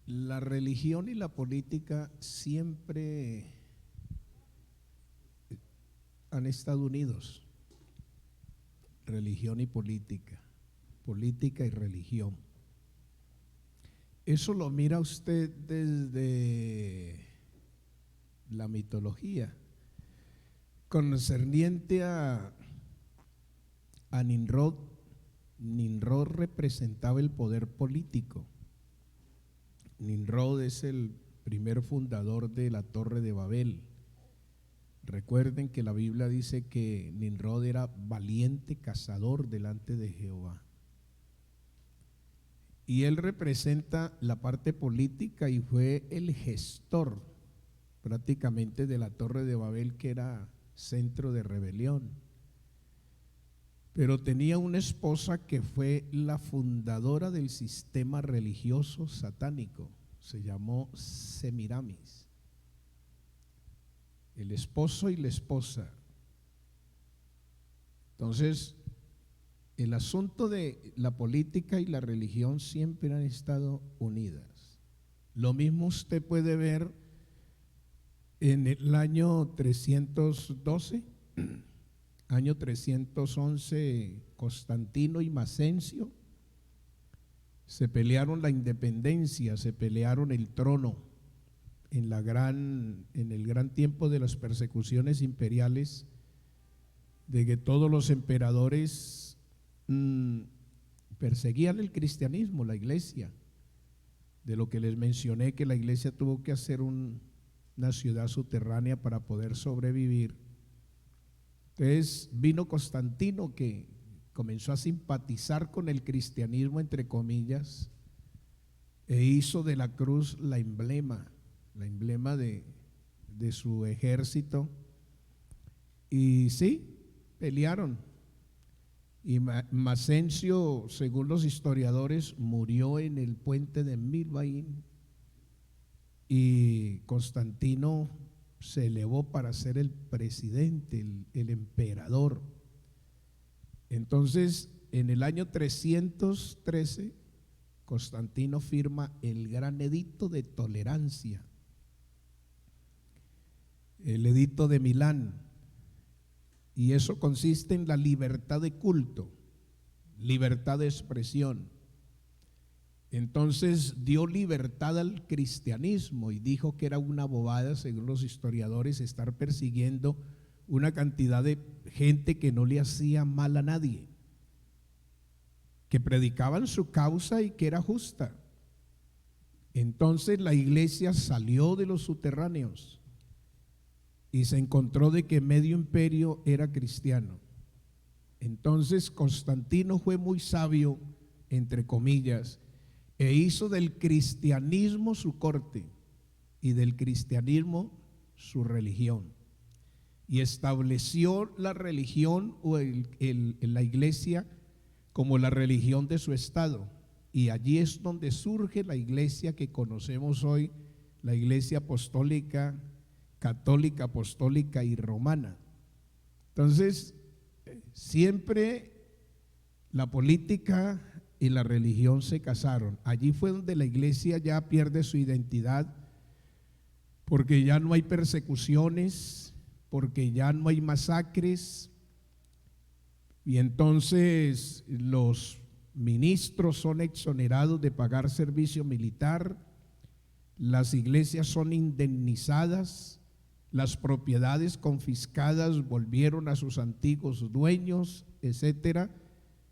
La religión y la política siempre han estado unidos. Religión y política, política y religión. Eso lo mira usted desde la mitología. Concerniente a Nimrod, Nimrod representaba el poder político. Nimrod es el primer fundador de la Torre de Babel. Recuerden que la Biblia dice que Nimrod era valiente cazador delante de Jehová. Y él representa la parte política y fue el gestor prácticamente de la Torre de Babel, que era centro de rebelión. Pero tenía una esposa que fue la fundadora del sistema religioso satánico, se llamó Semiramis. El esposo y la esposa. Entonces, el asunto de la política y la religión siempre han estado unidas. Lo mismo usted puede ver en el año 312, año 311, Constantino y Maxencio se pelearon la independencia, se pelearon el trono en el gran tiempo de las persecuciones imperiales, de que todos los emperadores perseguían el cristianismo, la iglesia, de lo que les mencioné, que la iglesia tuvo que hacer una ciudad subterránea para poder sobrevivir. Entonces vino Constantino, que comenzó a simpatizar con el cristianismo, entre comillas, e hizo de la cruz la emblema de su ejército. Y sí, pelearon. Y Maxencio, según los historiadores, murió en el puente de Milvaín, y Constantino se elevó para ser el presidente, el emperador. Entonces, en el año 313, Constantino firma el gran edicto de tolerancia, el edicto de Milán, y eso consiste en la libertad de culto, libertad de expresión. Entonces dio libertad al cristianismo y dijo que era una bobada, según los historiadores, estar persiguiendo una cantidad de gente que no le hacía mal a nadie, que predicaban su causa y que era justa. Entonces la iglesia salió de los subterráneos y se encontró de que medio imperio era cristiano. Entonces Constantino fue muy sabio, entre comillas, e hizo del cristianismo su corte y del cristianismo su religión, y estableció la religión o la iglesia como la religión de su estado, y allí es donde surge la iglesia que conocemos hoy, la iglesia apostólica, católica, apostólica y romana. Entonces, siempre la política y la religión se casaron. Allí fue donde la iglesia ya pierde su identidad, porque ya no hay persecuciones, porque ya no hay masacres, y entonces los ministros son exonerados de pagar servicio militar, las iglesias son indemnizadas, las propiedades confiscadas volvieron a sus antiguos dueños, etcétera.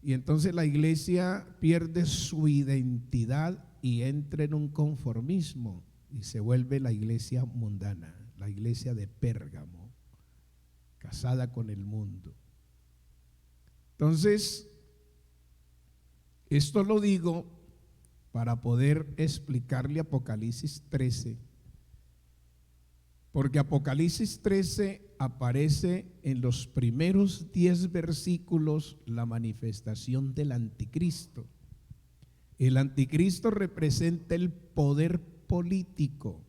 Y entonces la iglesia pierde su identidad y entra en un conformismo y se vuelve la iglesia mundana, la iglesia de Pérgamo, casada con el mundo. Entonces, esto lo digo para poder explicarle Apocalipsis 13, porque Apocalipsis 13 aparece en los primeros 10 versículos la manifestación del anticristo. El anticristo representa el poder político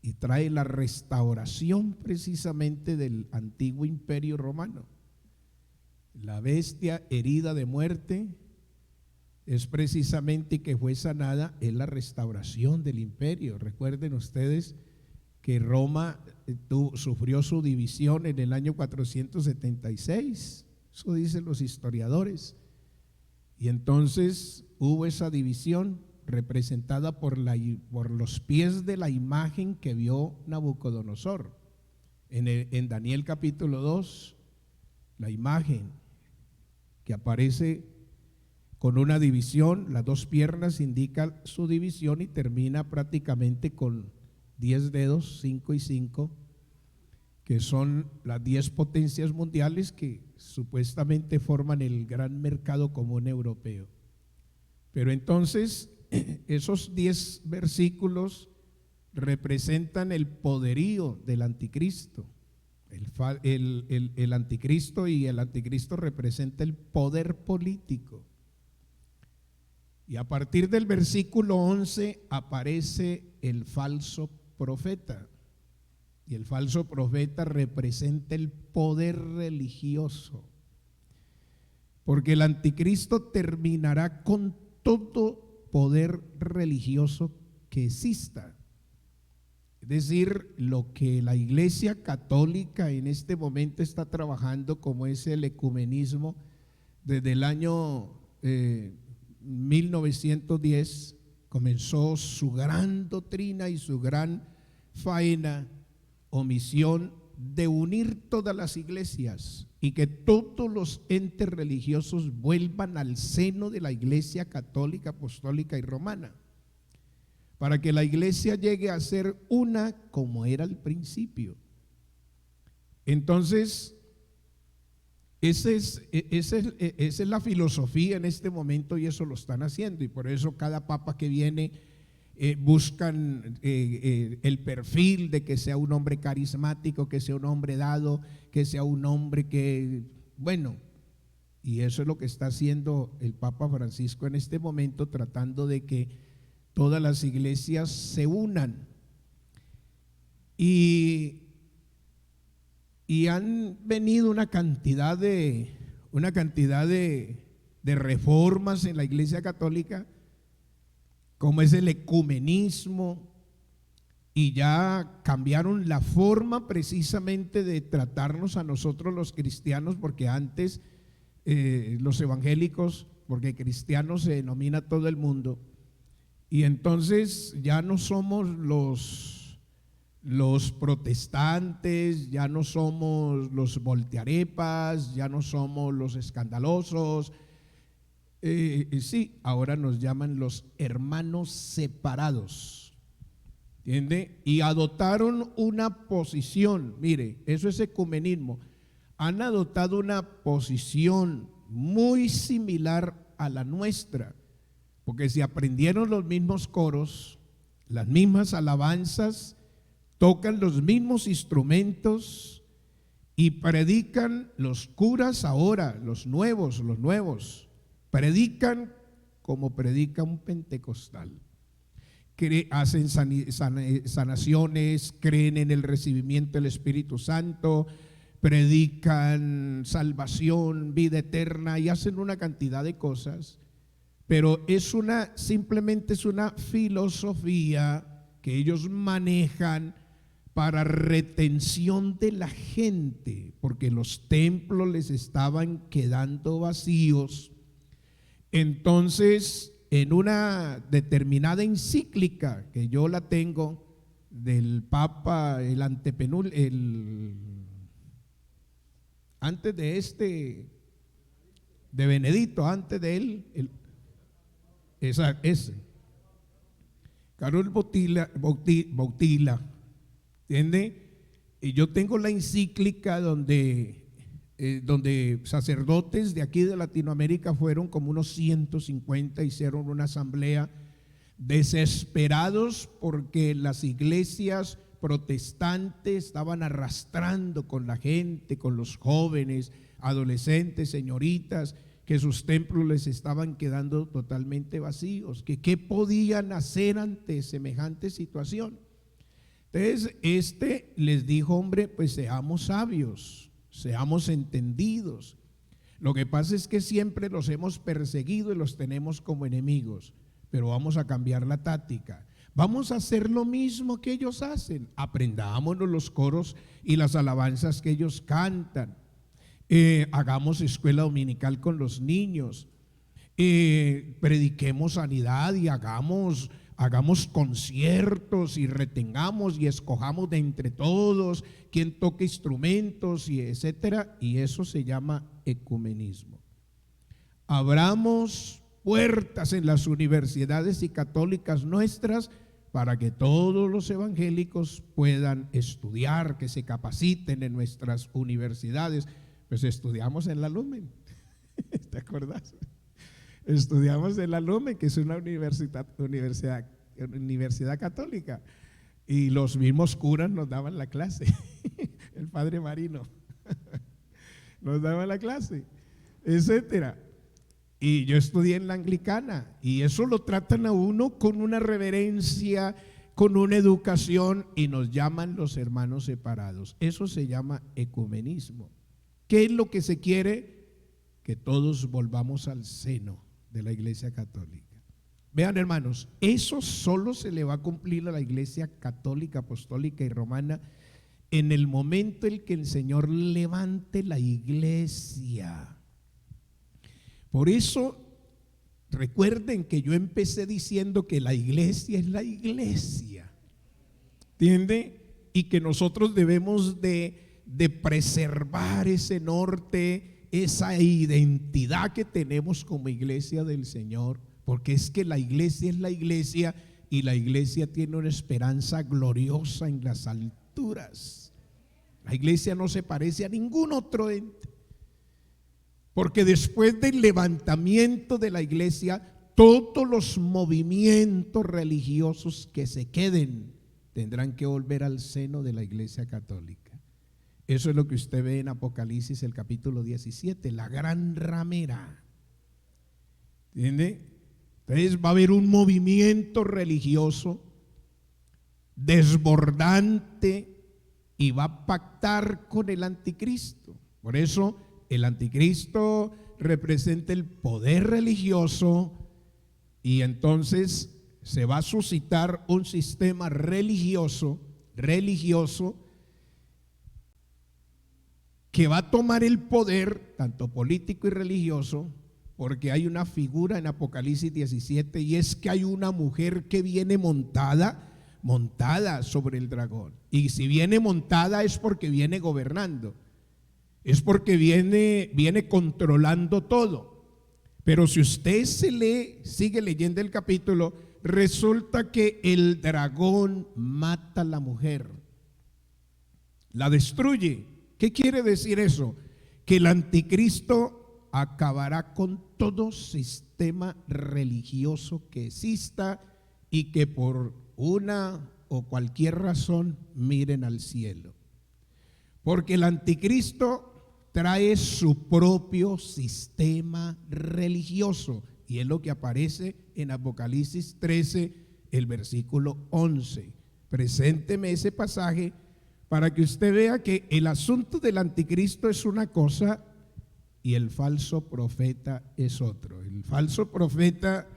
y trae la restauración precisamente del antiguo imperio romano. La bestia herida de muerte es precisamente que fue sanada, es la restauración del imperio. Recuerden ustedes que Roma sufrió su división en el año 476, eso dicen los historiadores, y entonces hubo esa división representada por los pies de la imagen que vio Nabucodonosor. En Daniel capítulo 2, la imagen que aparece con una división, las dos piernas indican su división y termina prácticamente con 10 dedos, 5 y 5, que son las 10 potencias mundiales que supuestamente forman el gran mercado común europeo. Pero entonces esos 10 versículos representan el poderío del anticristo. El anticristo, y el anticristo representa el poder político. Y a partir del versículo 11 aparece el falso profeta. Y el falso profeta representa el poder religioso. Porque el anticristo terminará con todo poder religioso que exista. Es decir, lo que la Iglesia Católica en este momento está trabajando, como es el ecumenismo, desde el año 1910 comenzó su gran doctrina y su gran faena o misión de unir todas las iglesias y que todos los entes religiosos vuelvan al seno de la Iglesia Católica, Apostólica y Romana, para que la iglesia llegue a ser una como era al principio. Entonces, esa es la filosofía en este momento, y eso lo están haciendo, y por eso cada papa que viene buscan el perfil de que sea un hombre carismático, que sea un hombre dado, que sea un hombre que, bueno, y eso es lo que está haciendo el Papa Francisco en este momento, tratando de que todas las iglesias se unan. Y han venido una cantidad de reformas en la Iglesia Católica, como es el ecumenismo, y ya cambiaron la forma precisamente de tratarnos a nosotros los cristianos, porque antes los evangélicos, porque cristianos se denomina todo el mundo, y entonces ya no somos los protestantes, ya no somos los voltearepas, ya no somos los escandalosos. Sí, ahora nos llaman los hermanos separados, ¿entiende? Y adoptaron una posición, mire, eso es ecumenismo, han adoptado una posición muy similar a la nuestra, porque si aprendieron los mismos coros, las mismas alabanzas, tocan los mismos instrumentos y predican los curas ahora, los nuevos, predican como predica un pentecostal. Hacen sanaciones, creen en el recibimiento del Espíritu Santo, predican salvación, vida eterna y hacen una cantidad de cosas, pero simplemente es una filosofía que ellos manejan para retención de la gente, porque los templos les estaban quedando vacíos. Entonces, en una determinada encíclica que yo la tengo del Papa, antes de Benedicto, antes de él, Karol Wojtyła, ¿entiende? Y yo tengo la encíclica donde sacerdotes de aquí de Latinoamérica fueron como unos 150, hicieron una asamblea desesperados porque las iglesias protestantes estaban arrastrando con la gente, con los jóvenes, adolescentes, señoritas, que sus templos les estaban quedando totalmente vacíos, que qué podían hacer ante semejante situación. Entonces les dijo, hombre, pues seamos sabios, seamos entendidos, Lo que pasa es que siempre los hemos perseguido y los tenemos como enemigos, pero vamos a cambiar la táctica. Vamos a hacer lo mismo que ellos hacen. Aprendámonos los coros y las alabanzas que ellos cantan. Hagamos escuela dominical con los niños. Prediquemos sanidad y hagamos conciertos y retengamos y escojamos de entre todos quien toque instrumentos y etcétera, y eso se llama ecumenismo. Abramos puertas en las universidades y católicas nuestras para que todos los evangélicos puedan estudiar, que se capaciten en nuestras universidades. Pues estudiamos en la Lumen, ¿te acuerdas? Estudiamos en la Lumen, que es una universidad católica, y los mismos curas nos daban la clase. El padre Marino nos daba la clase, etcétera. Y yo estudié en la anglicana, y eso lo tratan a uno con una reverencia, con una educación, y nos llaman los hermanos separados. Eso se llama ecumenismo. ¿Qué es lo que se quiere? Que todos volvamos al seno de la Iglesia Católica. Vean, hermanos, eso solo se le va a cumplir a la Iglesia Católica, Apostólica y Romana en el momento en que el Señor levante la Iglesia. Por eso, recuerden que yo empecé diciendo que la Iglesia es la Iglesia, ¿entiende? Y que nosotros debemos de preservar ese norte, esa identidad que tenemos como Iglesia del Señor, porque es que la Iglesia es la Iglesia, y la Iglesia tiene una esperanza gloriosa en las alturas. La Iglesia no se parece a ningún otro ente, porque después del levantamiento de la Iglesia, todos los movimientos religiosos que se queden tendrán que volver al seno de la Iglesia Católica. Eso es lo que usted ve en Apocalipsis, el capítulo 17, la gran ramera. ¿Entiende? Entonces va a haber un movimiento religioso desbordante y va a pactar con el anticristo. Por eso el anticristo representa el poder religioso, y entonces se va a suscitar un sistema religioso que va a tomar el poder, tanto político y religioso, porque hay una figura en Apocalipsis 17, y es que hay una mujer que viene montada sobre el dragón. Y si viene montada es porque viene gobernando, es porque viene controlando todo. Pero si usted sigue leyendo el capítulo, resulta que el dragón mata a la mujer, la destruye. ¿Qué quiere decir eso? Que el anticristo acabará con todo sistema religioso que exista y que por una o cualquier razón miren al cielo. Porque el anticristo trae su propio sistema religioso, y es lo que aparece en Apocalipsis 13, el versículo 11. Presénteme ese pasaje para que usted vea que el asunto del anticristo es una cosa y el falso profeta es otro. El falso profeta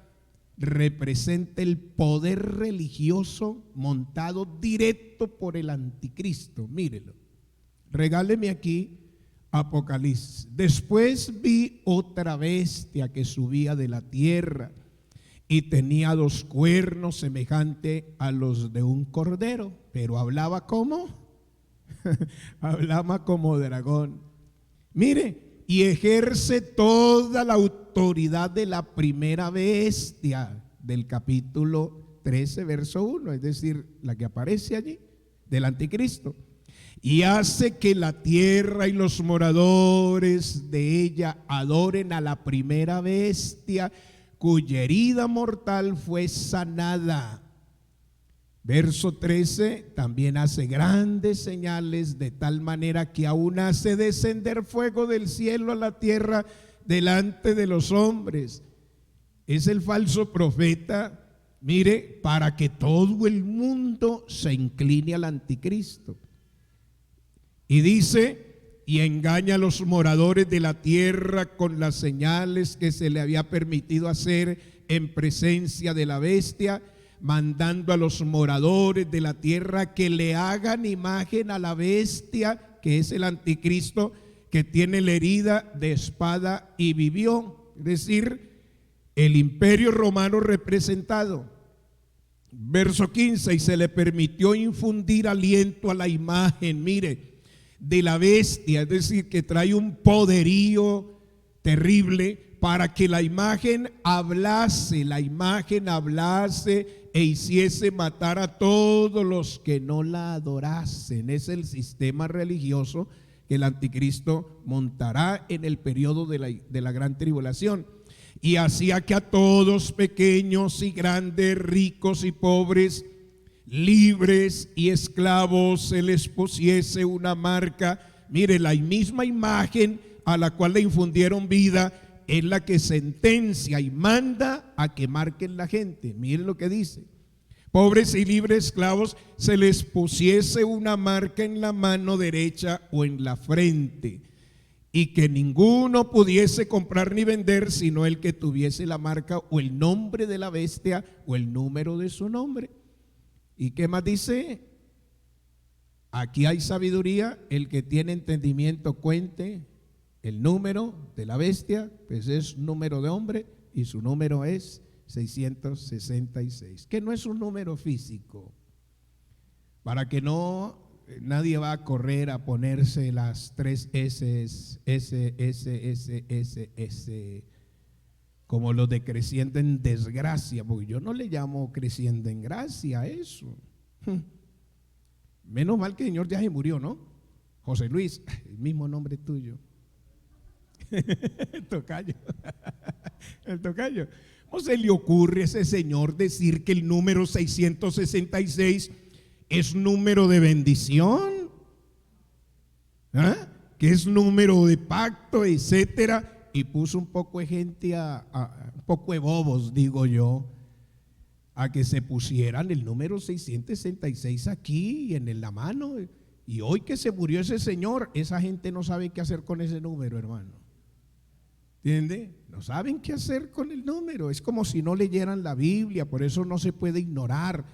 representa el poder religioso montado directo por el anticristo. Mírelo, regáleme aquí Apocalipsis. Después vi otra bestia que subía de la tierra y tenía 2 cuernos semejante a los de un cordero, pero hablaba como hablaba como dragón. Mire, y ejerce toda la autoridad de la primera bestia del capítulo 13, verso 1, es decir, la que aparece allí, del anticristo. Y hace que la tierra y los moradores de ella adoren a la primera bestia, cuya herida mortal fue sanada. Verso 13, también hace grandes señales, de tal manera que aún hace descender fuego del cielo a la tierra delante de los hombres. Es el falso profeta, mire, para que todo el mundo se incline al anticristo. Y dice, y engaña a los moradores de la tierra con las señales que se le había permitido hacer en presencia de la bestia, mandando a los moradores de la tierra que le hagan imagen a la bestia, que es el anticristo, que tiene la herida de espada y vivió. Es decir, el imperio romano representado. Verso 15, y se le permitió infundir aliento a la imagen, mire, de la bestia, es decir, que trae un poderío terrible para que la imagen hablase e hiciese matar a todos los que no la adorasen. Es el sistema religioso que el anticristo montará en el periodo de la gran tribulación. Y hacía que a todos, pequeños y grandes, ricos y pobres, libres y esclavos, se les pusiese una marca. Mire, la misma imagen a la cual le infundieron vida es la que sentencia y manda a que marquen la gente. Mire lo que dice: pobres y libres esclavos, se les pusiese una marca en la mano derecha o en la frente, y que ninguno pudiese comprar ni vender sino el que tuviese la marca o el nombre de la bestia o el número de su nombre. ¿Y qué más dice? Aquí hay sabiduría, el que tiene entendimiento cuente el número de la bestia, pues es número de hombre y su número es 666, que no es un número físico, para que nadie va a correr a ponerse las 3 S, como los de creciendo en desgracia, porque yo no le llamo creciendo en gracia a eso. Menos mal que el Señor ya se murió, ¿no? José Luis, el mismo nombre tuyo. El tocayo. El tocayo. ¿Cómo se le ocurre a ese señor decir que el número 666 es número de bendición? ¿Ah? Que es número de pacto, etcétera. Y puso un poco de gente, un poco de bobos, digo yo, a que se pusieran el número 666 aquí en la mano. Y hoy que se murió ese señor, esa gente no sabe qué hacer con ese número, hermano. ¿Entiende? No saben qué hacer con el número. Es como si no leyeran la Biblia. Por eso no se puede ignorar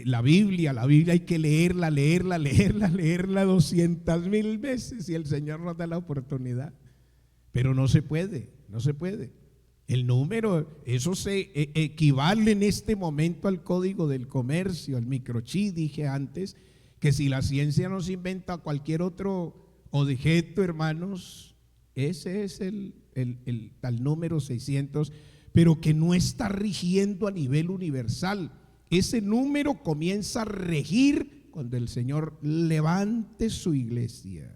la Biblia hay que leerla 200,000 veces, y el Señor nos da la oportunidad. Pero no se puede. El número, eso se equivale en este momento al código del comercio, al microchip. Dije antes que si la ciencia nos inventa cualquier otro objeto, hermanos, ese es el tal número 600, pero que no está rigiendo a nivel universal. Ese número comienza a regir cuando el Señor levante su iglesia.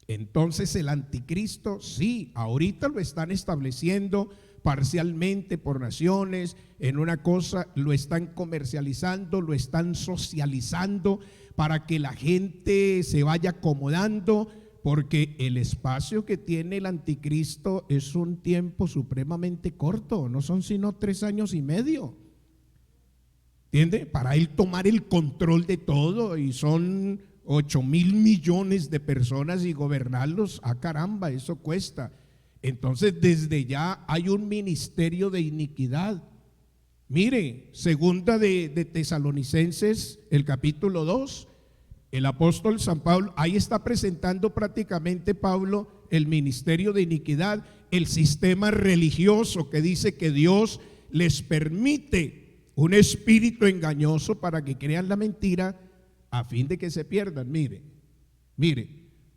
Entonces el anticristo, sí, ahorita lo están estableciendo parcialmente por naciones, en una cosa lo están comercializando, lo están socializando para que la gente se vaya acomodando, porque el espacio que tiene el anticristo es un tiempo supremamente corto, no son sino 3 años y medio. ¿Entiende? Para él tomar el control de todo, y son 8,000 millones de personas, y gobernarlos, caramba, eso cuesta. Entonces desde ya hay un ministerio de iniquidad. Mire, segunda de Tesalonicenses, el capítulo 2, el apóstol San Pablo, ahí está presentando prácticamente Pablo el ministerio de iniquidad, el sistema religioso que dice que Dios les permite un espíritu engañoso para que crean la mentira a fin de que se pierdan. Mire,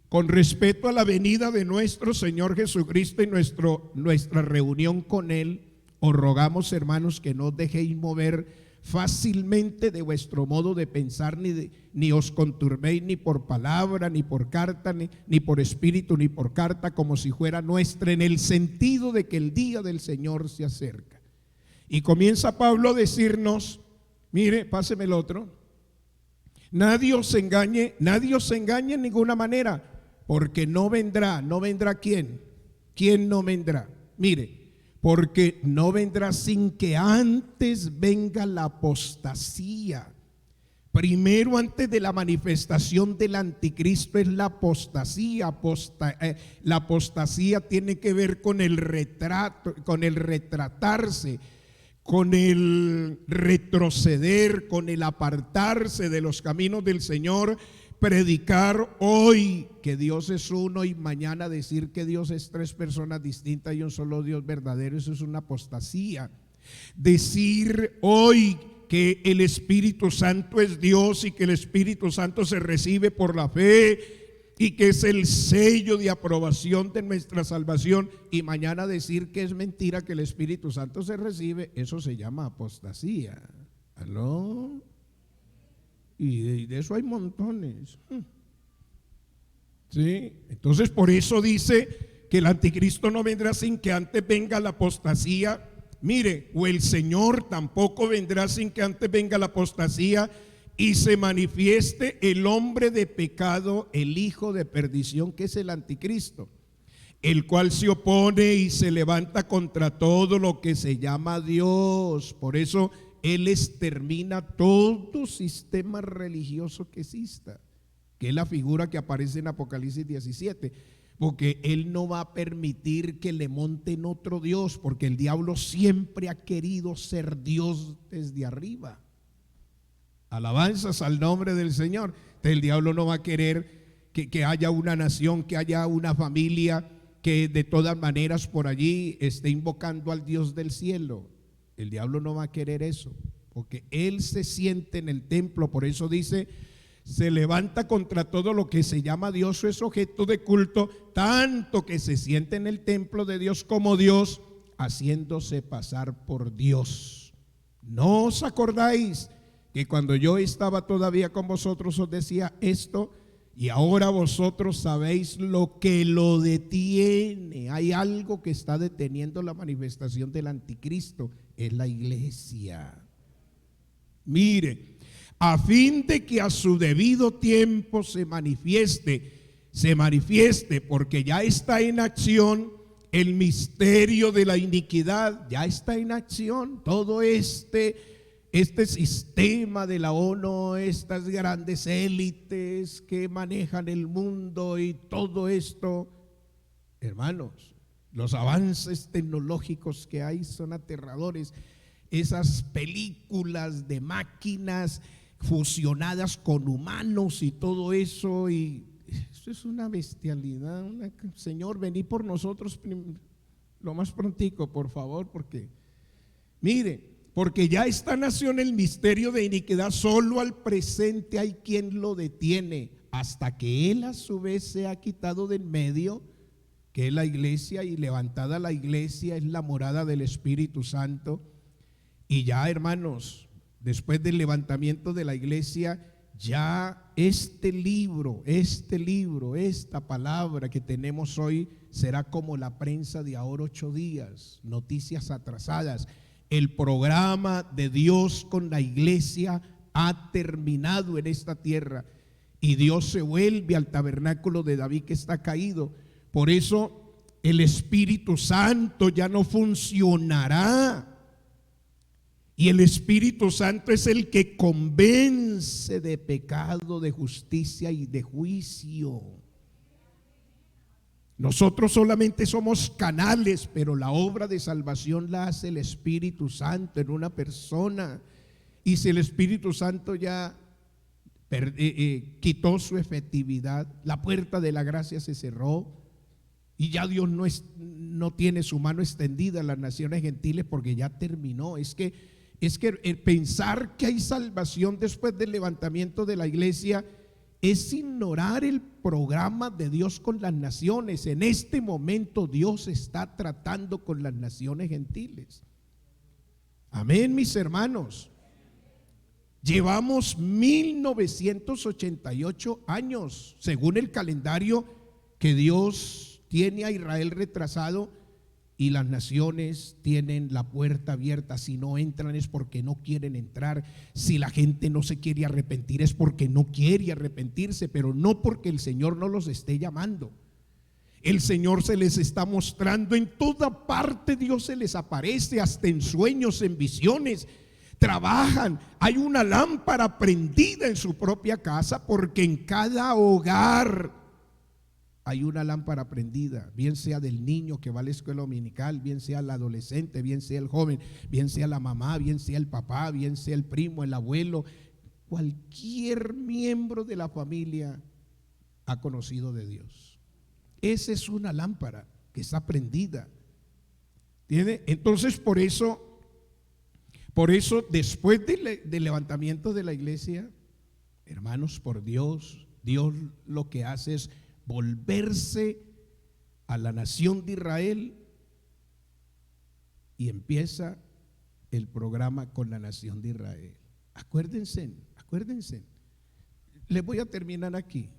con respecto a la venida de nuestro Señor Jesucristo y nuestra reunión con Él, os rogamos, hermanos, que no os dejéis mover fácilmente de vuestro modo de pensar, ni os conturbéis ni por palabra, ni por carta, ni por espíritu, ni por carta, como si fuera nuestra, en el sentido de que el día del Señor se acerca. Y comienza Pablo a decirnos, mire, páseme el otro, nadie os engañe en ninguna manera, porque no vendrá ¿quién? ¿Quién no vendrá? Mire, porque no vendrá sin que antes venga la apostasía, Primero, antes de la manifestación del anticristo, es la apostasía. La apostasía tiene que ver con el retrato, con el retratarse, con el retroceder, con el apartarse de los caminos del Señor. Predicar hoy que Dios es uno y mañana decir que Dios es tres personas distintas y un solo Dios verdadero, eso es una apostasía. Decir hoy que el Espíritu Santo es Dios y que el Espíritu Santo se recibe por la fe y que es el sello de aprobación de nuestra salvación, y mañana decir que es mentira que el Espíritu Santo se recibe, eso se llama apostasía. ¿Aló? Y de eso hay montones. ¿Sí? Entonces, por eso dice que el anticristo no vendrá sin que antes venga la apostasía. Mire, o el Señor tampoco vendrá sin que antes venga la apostasía y se manifieste el hombre de pecado, el hijo de perdición, que es el anticristo, el cual se opone y se levanta contra todo lo que se llama Dios. Por eso Él extermina todo sistema religioso que exista, que es la figura que aparece en Apocalipsis 17, porque Él no va a permitir que le monten otro Dios, porque el diablo siempre ha querido ser Dios desde arriba. Alabanzas al nombre del Señor. El diablo no va a querer que haya una nación, que haya una familia que de todas maneras por allí esté invocando al Dios del cielo. El diablo no va a querer eso, porque Él se siente en el templo. Por eso dice, se levanta contra todo lo que se llama Dios o es objeto de culto, tanto que se siente en el templo de Dios como Dios, haciéndose pasar por Dios. ¿No os acordáis que cuando yo estaba todavía con vosotros os decía esto? Y ahora vosotros sabéis lo que lo detiene. Hay algo que está deteniendo la manifestación del anticristo, es la iglesia. Mire, a fin de que a su debido tiempo se manifieste, porque ya está en acción el misterio de la iniquidad, ya está en acción todo este sistema de la ONU, estas grandes élites que manejan el mundo y todo esto. Hermanos, los avances tecnológicos que hay son aterradores. Esas películas de máquinas fusionadas con humanos y todo eso, y eso es una bestialidad. Señor, vení por nosotros lo más prontico, por favor, porque ya está nación el misterio de iniquidad, solo al presente hay quien lo detiene, hasta que Él a su vez se ha quitado de en medio, que es la iglesia, y levantada la iglesia es la morada del Espíritu Santo. Y ya, hermanos, después del levantamiento de la iglesia, ya este libro, esta palabra que tenemos hoy será como la prensa de ahora 8 días, noticias atrasadas. El programa de Dios con la iglesia ha terminado en esta tierra y Dios se vuelve al tabernáculo de David que está caído. Por eso el Espíritu Santo ya no funcionará. Y el Espíritu Santo es el que convence de pecado, de justicia y de juicio. Nosotros solamente somos canales, pero la obra de salvación la hace el Espíritu Santo en una persona. Y si el Espíritu Santo ya quitó su efectividad, la puerta de la gracia se cerró y ya Dios no tiene su mano extendida a las naciones gentiles, porque ya terminó. Es que el pensar que hay salvación después del levantamiento de la iglesia es ignorar el programa de Dios con las naciones. En este momento Dios está tratando con las naciones gentiles. Amén, mis hermanos. Llevamos 1988 años, según el calendario que Dios tiene a Israel retrasado, y las naciones tienen la puerta abierta. Si no entran es porque no quieren entrar. Si la gente no se quiere arrepentir es porque no quiere arrepentirse, pero no porque el Señor no los esté llamando. El Señor se les está mostrando en toda parte. Dios se les aparece hasta en sueños, en visiones. trabajan. Hay una lámpara prendida en su propia casa, porque en cada hogar hay una lámpara prendida, bien sea del niño que va a la escuela dominical, bien sea el adolescente, bien sea el joven, bien sea la mamá, bien sea el papá, bien sea el primo, el abuelo. Cualquier miembro de la familia ha conocido de Dios. Esa es una lámpara que está prendida. ¿Entiende? Entonces, por eso después del levantamiento de la iglesia, hermanos, por Dios lo que hace es volverse a la nación de Israel, y empieza el programa con la nación de Israel. Acuérdense. Les voy a terminar aquí.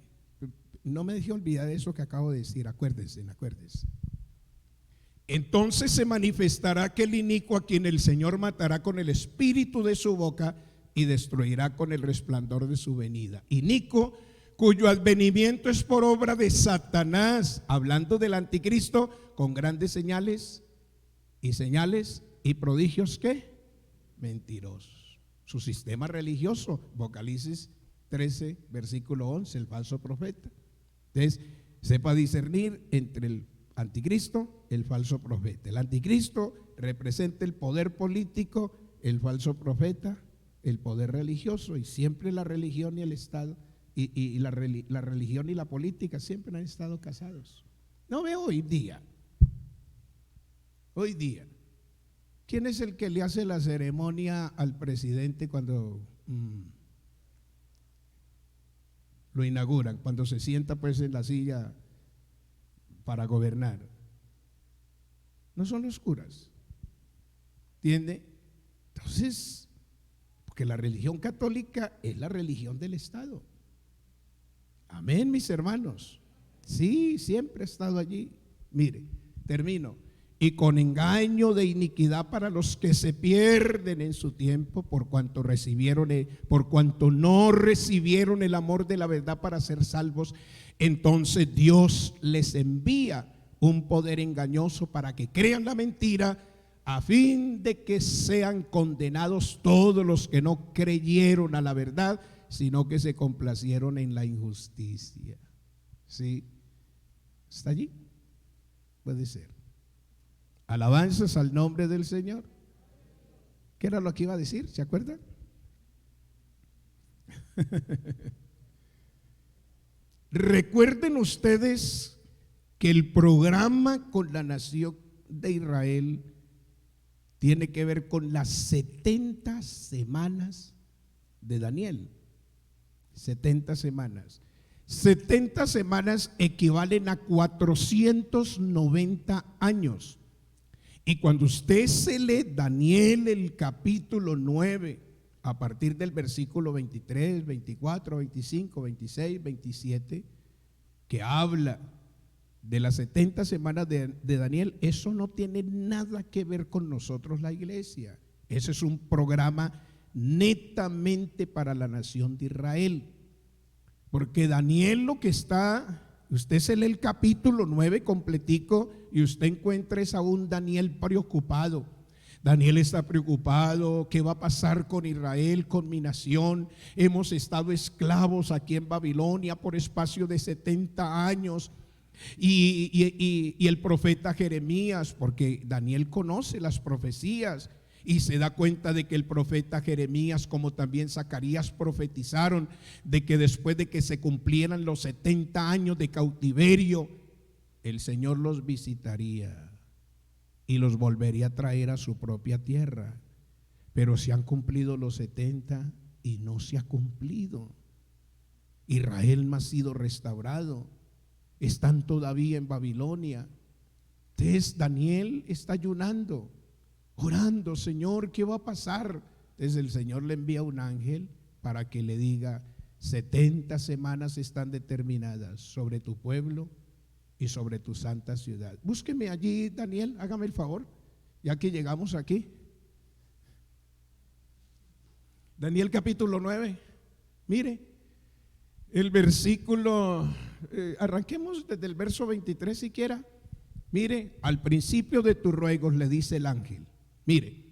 No me deje olvidar eso que acabo de decir. Acuérdense. Entonces se manifestará aquel inicuo a quien el Señor matará con el espíritu de su boca y destruirá con el resplandor de su venida. Inicuo cuyo advenimiento es por obra de Satanás, hablando del anticristo, con grandes señales y prodigios, ¿qué? Mentirosos. Su sistema religioso, Apocalipsis 13, versículo 11, el falso profeta. Entonces, sepa discernir entre el anticristo, el falso profeta. El anticristo representa el poder político, el falso profeta, el poder religioso, y siempre la religión y el Estado y la religión y la política siempre han estado casados. No veo hoy día, ¿quién es el que le hace la ceremonia al presidente cuando lo inauguran, cuando se sienta pues en la silla para gobernar? No son los curas, ¿entiende? Entonces, porque la religión católica es la religión del Estado. Amén, mis hermanos. Sí, siempre he estado allí. Mire, termino. Y con engaño de iniquidad para los que se pierden en su tiempo, por cuanto no recibieron el amor de la verdad para ser salvos, entonces Dios les envía un poder engañoso para que crean la mentira, a fin de que sean condenados todos los que no creyeron a la verdad, sino que se complacieron en la injusticia. ¿Sí? ¿Está allí? Puede ser. Alabanzas al nombre del Señor. ¿Qué era lo que iba a decir? ¿Se acuerdan? Recuerden ustedes que el programa con la nación de Israel tiene que ver con las 70 semanas de Daniel. 70 semanas. 70 semanas equivalen a 490 años. Y cuando usted se lee Daniel el capítulo 9, a partir del versículo 23, 24, 25, 26, 27, que habla de las 70 semanas de Daniel, eso no tiene nada que ver con nosotros, la iglesia. Ese es un programa netamente para la nación de Israel. Porque Daniel lo que está, usted se lee el capítulo 9 completico y usted encuentra es a un Daniel preocupado. Daniel está preocupado, ¿qué va a pasar con Israel, con mi nación? Hemos estado esclavos aquí en Babilonia por espacio de 70 años. Y el profeta Jeremías, porque Daniel conoce las profecías y se da cuenta de que el profeta Jeremías, como también Zacarías, profetizaron de que después de que se cumplieran los 70 años de cautiverio, el Señor los visitaría y los volvería a traer a su propia tierra. Pero se han cumplido los 70 y no se ha cumplido. Israel no ha sido restaurado. Están todavía en Babilonia. Entonces Daniel está ayunando, orando: Señor, ¿qué va a pasar? Entonces el Señor le envía un ángel para que le diga: 70 semanas están determinadas sobre tu pueblo y sobre tu santa ciudad. Búsqueme allí, Daniel, hágame el favor, ya que llegamos aquí. Daniel capítulo 9, mire, el versículo, arranquemos desde el verso 23 siquiera. Mire, al principio de tus ruegos le dice el ángel, mire,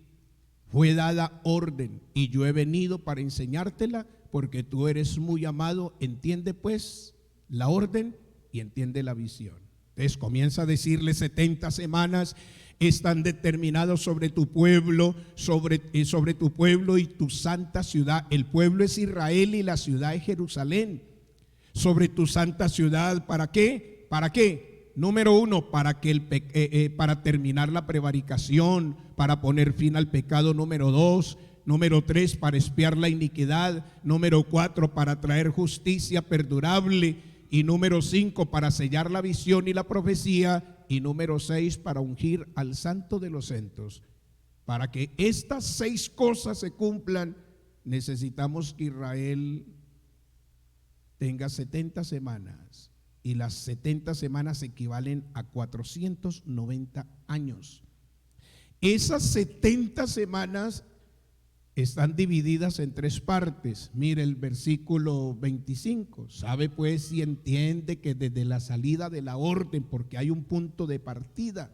fue dada orden y yo he venido para enseñártela porque tú eres muy amado. Entiende pues la orden y entiende la visión. Entonces comienza a decirle 70 semanas están determinados sobre tu pueblo, sobre tu pueblo y tu santa ciudad. El pueblo es Israel y la ciudad es Jerusalén. Sobre tu santa ciudad, ¿para qué? ¿Para qué? Número 1, para terminar la prevaricación, para poner fin al pecado. Número 2, número 3, para expiar la iniquidad. Número 4, para traer justicia perdurable. Y número 5, para sellar la visión y la profecía. Y número 6, para ungir al Santo de los Santos. Para que estas 6 cosas se cumplan, necesitamos que Israel tenga 70 semanas. Y las 70 semanas equivalen a 490 años. Esas 70 semanas están divididas en 3 partes. Mire el versículo 25. Sabe pues y entiende que desde la salida de la orden, porque hay un punto de partida.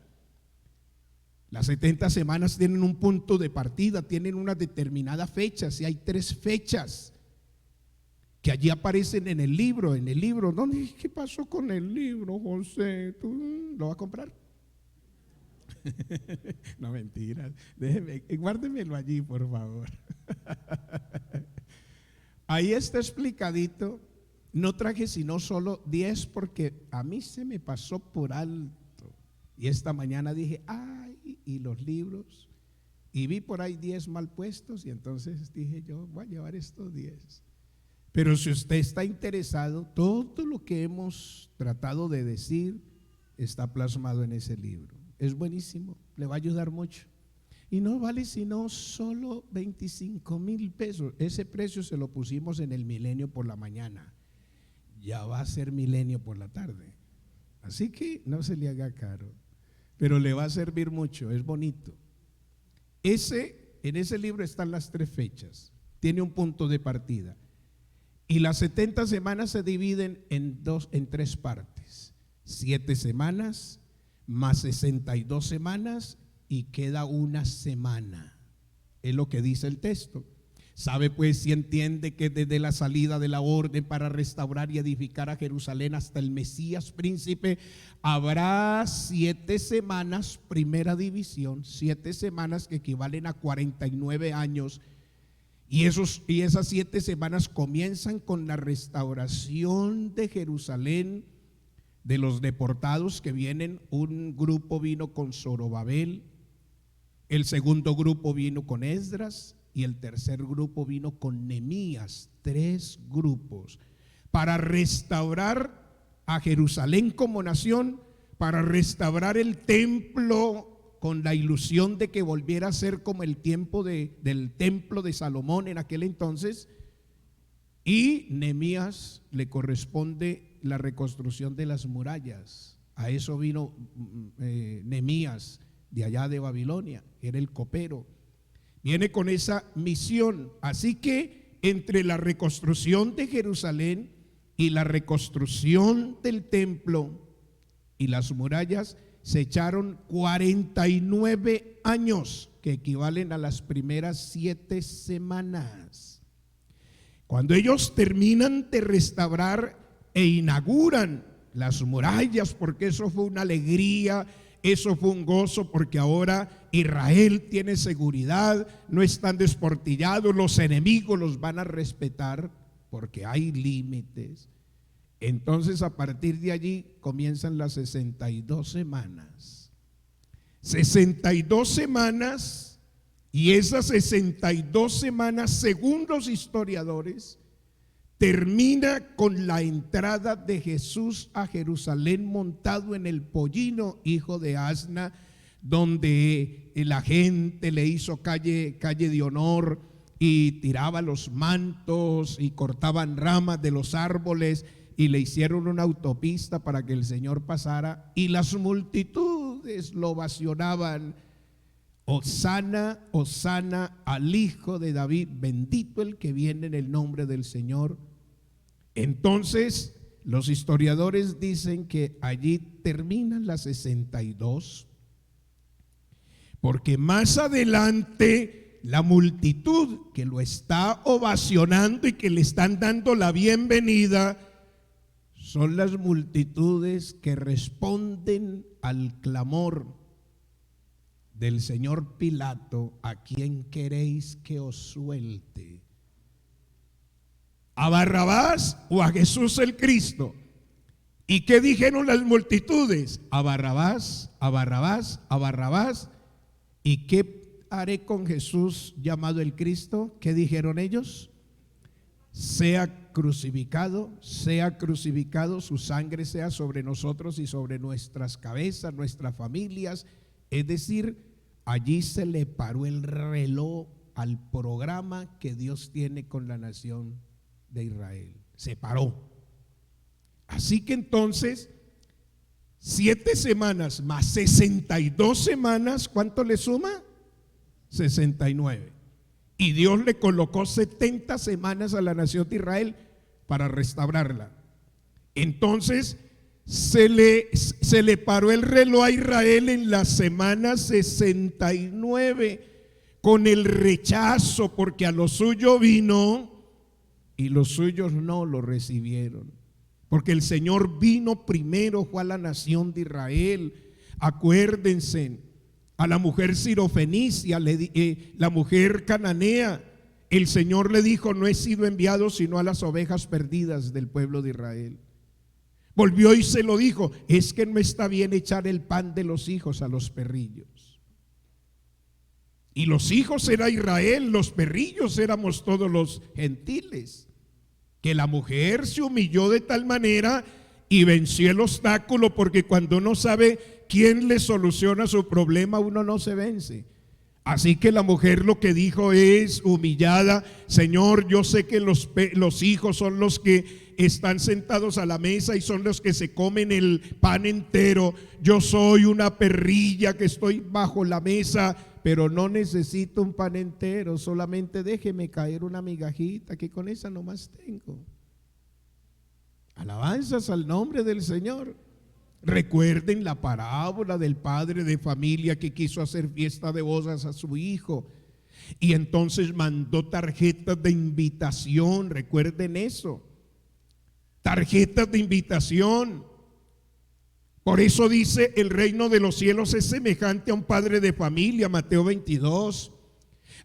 Las 70 semanas tienen un punto de partida, tienen una determinada fecha. Si hay 3 fechas que allí aparecen en el libro. ¿Dónde? ¿Qué pasó con el libro, José? ¿Tú lo vas a comprar? No, mentira. Guárdemelo allí, por favor. Ahí está explicadito. No traje sino solo 10 porque a mí se me pasó por alto. Y esta mañana dije, ay, y los libros. Y vi por ahí 10 mal puestos y entonces dije yo, voy a llevar estos 10. Pero si usted está interesado, todo lo que hemos tratado de decir está plasmado en ese libro. Es buenísimo, le va a ayudar mucho. Y no vale sino solo 25,000 pesos. Ese precio se lo pusimos en el Milenio por la mañana. Ya va a ser Milenio por la tarde. Así que no se le haga caro, pero le va a servir mucho, es bonito. En ese libro están las 3 fechas, tiene un punto de partida. Y las 70 semanas se dividen en 3 partes. 7 semanas más 62 semanas y queda una semana. Es lo que dice el texto. Sabe pues si entiende que desde la salida de la orden para restaurar y edificar a Jerusalén hasta el Mesías príncipe habrá 7 semanas, primera división, 7 semanas que equivalen a 49 años. Y esas 7 semanas comienzan con la restauración de Jerusalén, de los deportados que vienen. Un grupo vino con Zorobabel, el segundo grupo vino con Esdras y el tercer grupo vino con Nehemías. 3 grupos para restaurar a Jerusalén como nación, para restaurar el templo con la ilusión de que volviera a ser como el tiempo del templo de Salomón en aquel entonces. Y Nehemías le corresponde la reconstrucción de las murallas. A eso vino Nehemías de allá de Babilonia, era el copero. Viene con esa misión. Así que entre la reconstrucción de Jerusalén y la reconstrucción del templo y las murallas se echaron 49 años, que equivalen a las primeras 7 semanas. Cuando ellos terminan de restaurar e inauguran las murallas, porque eso fue una alegría, eso fue un gozo, porque ahora Israel tiene seguridad, no están desportillados, los enemigos los van a respetar, porque hay límites. Entonces a partir de allí comienzan las 62 semanas. 62 semanas, y esas 62 semanas, según los historiadores, termina con la entrada de Jesús a Jerusalén montado en el pollino, hijo de asna, donde la gente le hizo calle de honor y tiraba los mantos y cortaban ramas de los árboles y le hicieron una autopista para que el Señor pasara, y las multitudes lo ovacionaban: Hosana, Hosana al Hijo de David, bendito el que viene en el nombre del Señor. Entonces los historiadores dicen que allí terminan las 62, porque más adelante la multitud que lo está ovacionando y que le están dando la bienvenida son las multitudes que responden al clamor del señor Pilato: ¿a quién queréis que os suelte? ¿A Barrabás o a Jesús el Cristo? ¿Y qué dijeron las multitudes? A Barrabás, a Barrabás, a Barrabás. ¿Y qué haré con Jesús llamado el Cristo? ¿Qué dijeron ellos? Sea crucificado, su sangre sea sobre nosotros y sobre nuestras cabezas, nuestras familias. Es decir, allí se le paró el reloj al programa que Dios tiene con la nación de Israel. Se paró. Así que entonces, 7 semanas más 62 semanas, ¿cuánto le suma? 69. Y Dios le colocó 70 semanas a la nación de Israel para restaurarla. Entonces se le paró el reloj a Israel en la semana 69 con el rechazo, porque a lo suyo vino y los suyos no lo recibieron. Porque el Señor vino primero, fue a la nación de Israel. Acuérdense, a la mujer sirofenicia, la mujer cananea, el Señor le dijo: no he sido enviado sino a las ovejas perdidas del pueblo de Israel. Volvió y se lo dijo: es que no está bien echar el pan de los hijos a los perrillos. Y los hijos era Israel, los perrillos éramos todos los gentiles. Que la mujer se humilló de tal manera y venció el obstáculo, porque cuando uno sabe quién le soluciona su problema, uno no se vence. Así que la mujer lo que dijo es humillada: Señor, yo sé que los hijos son los que están sentados a la mesa y son los que se comen el pan entero. Yo soy una perrilla que estoy bajo la mesa, pero no necesito un pan entero, solamente déjeme caer una migajita, que con esa nomás tengo. Alabanzas al nombre del Señor. Recuerden la parábola del padre de familia que quiso hacer fiesta de bodas a su hijo y entonces mandó tarjetas de invitación. Recuerden eso, tarjetas de invitación. Por eso dice: el reino de los cielos es semejante a un padre de familia, Mateo 22,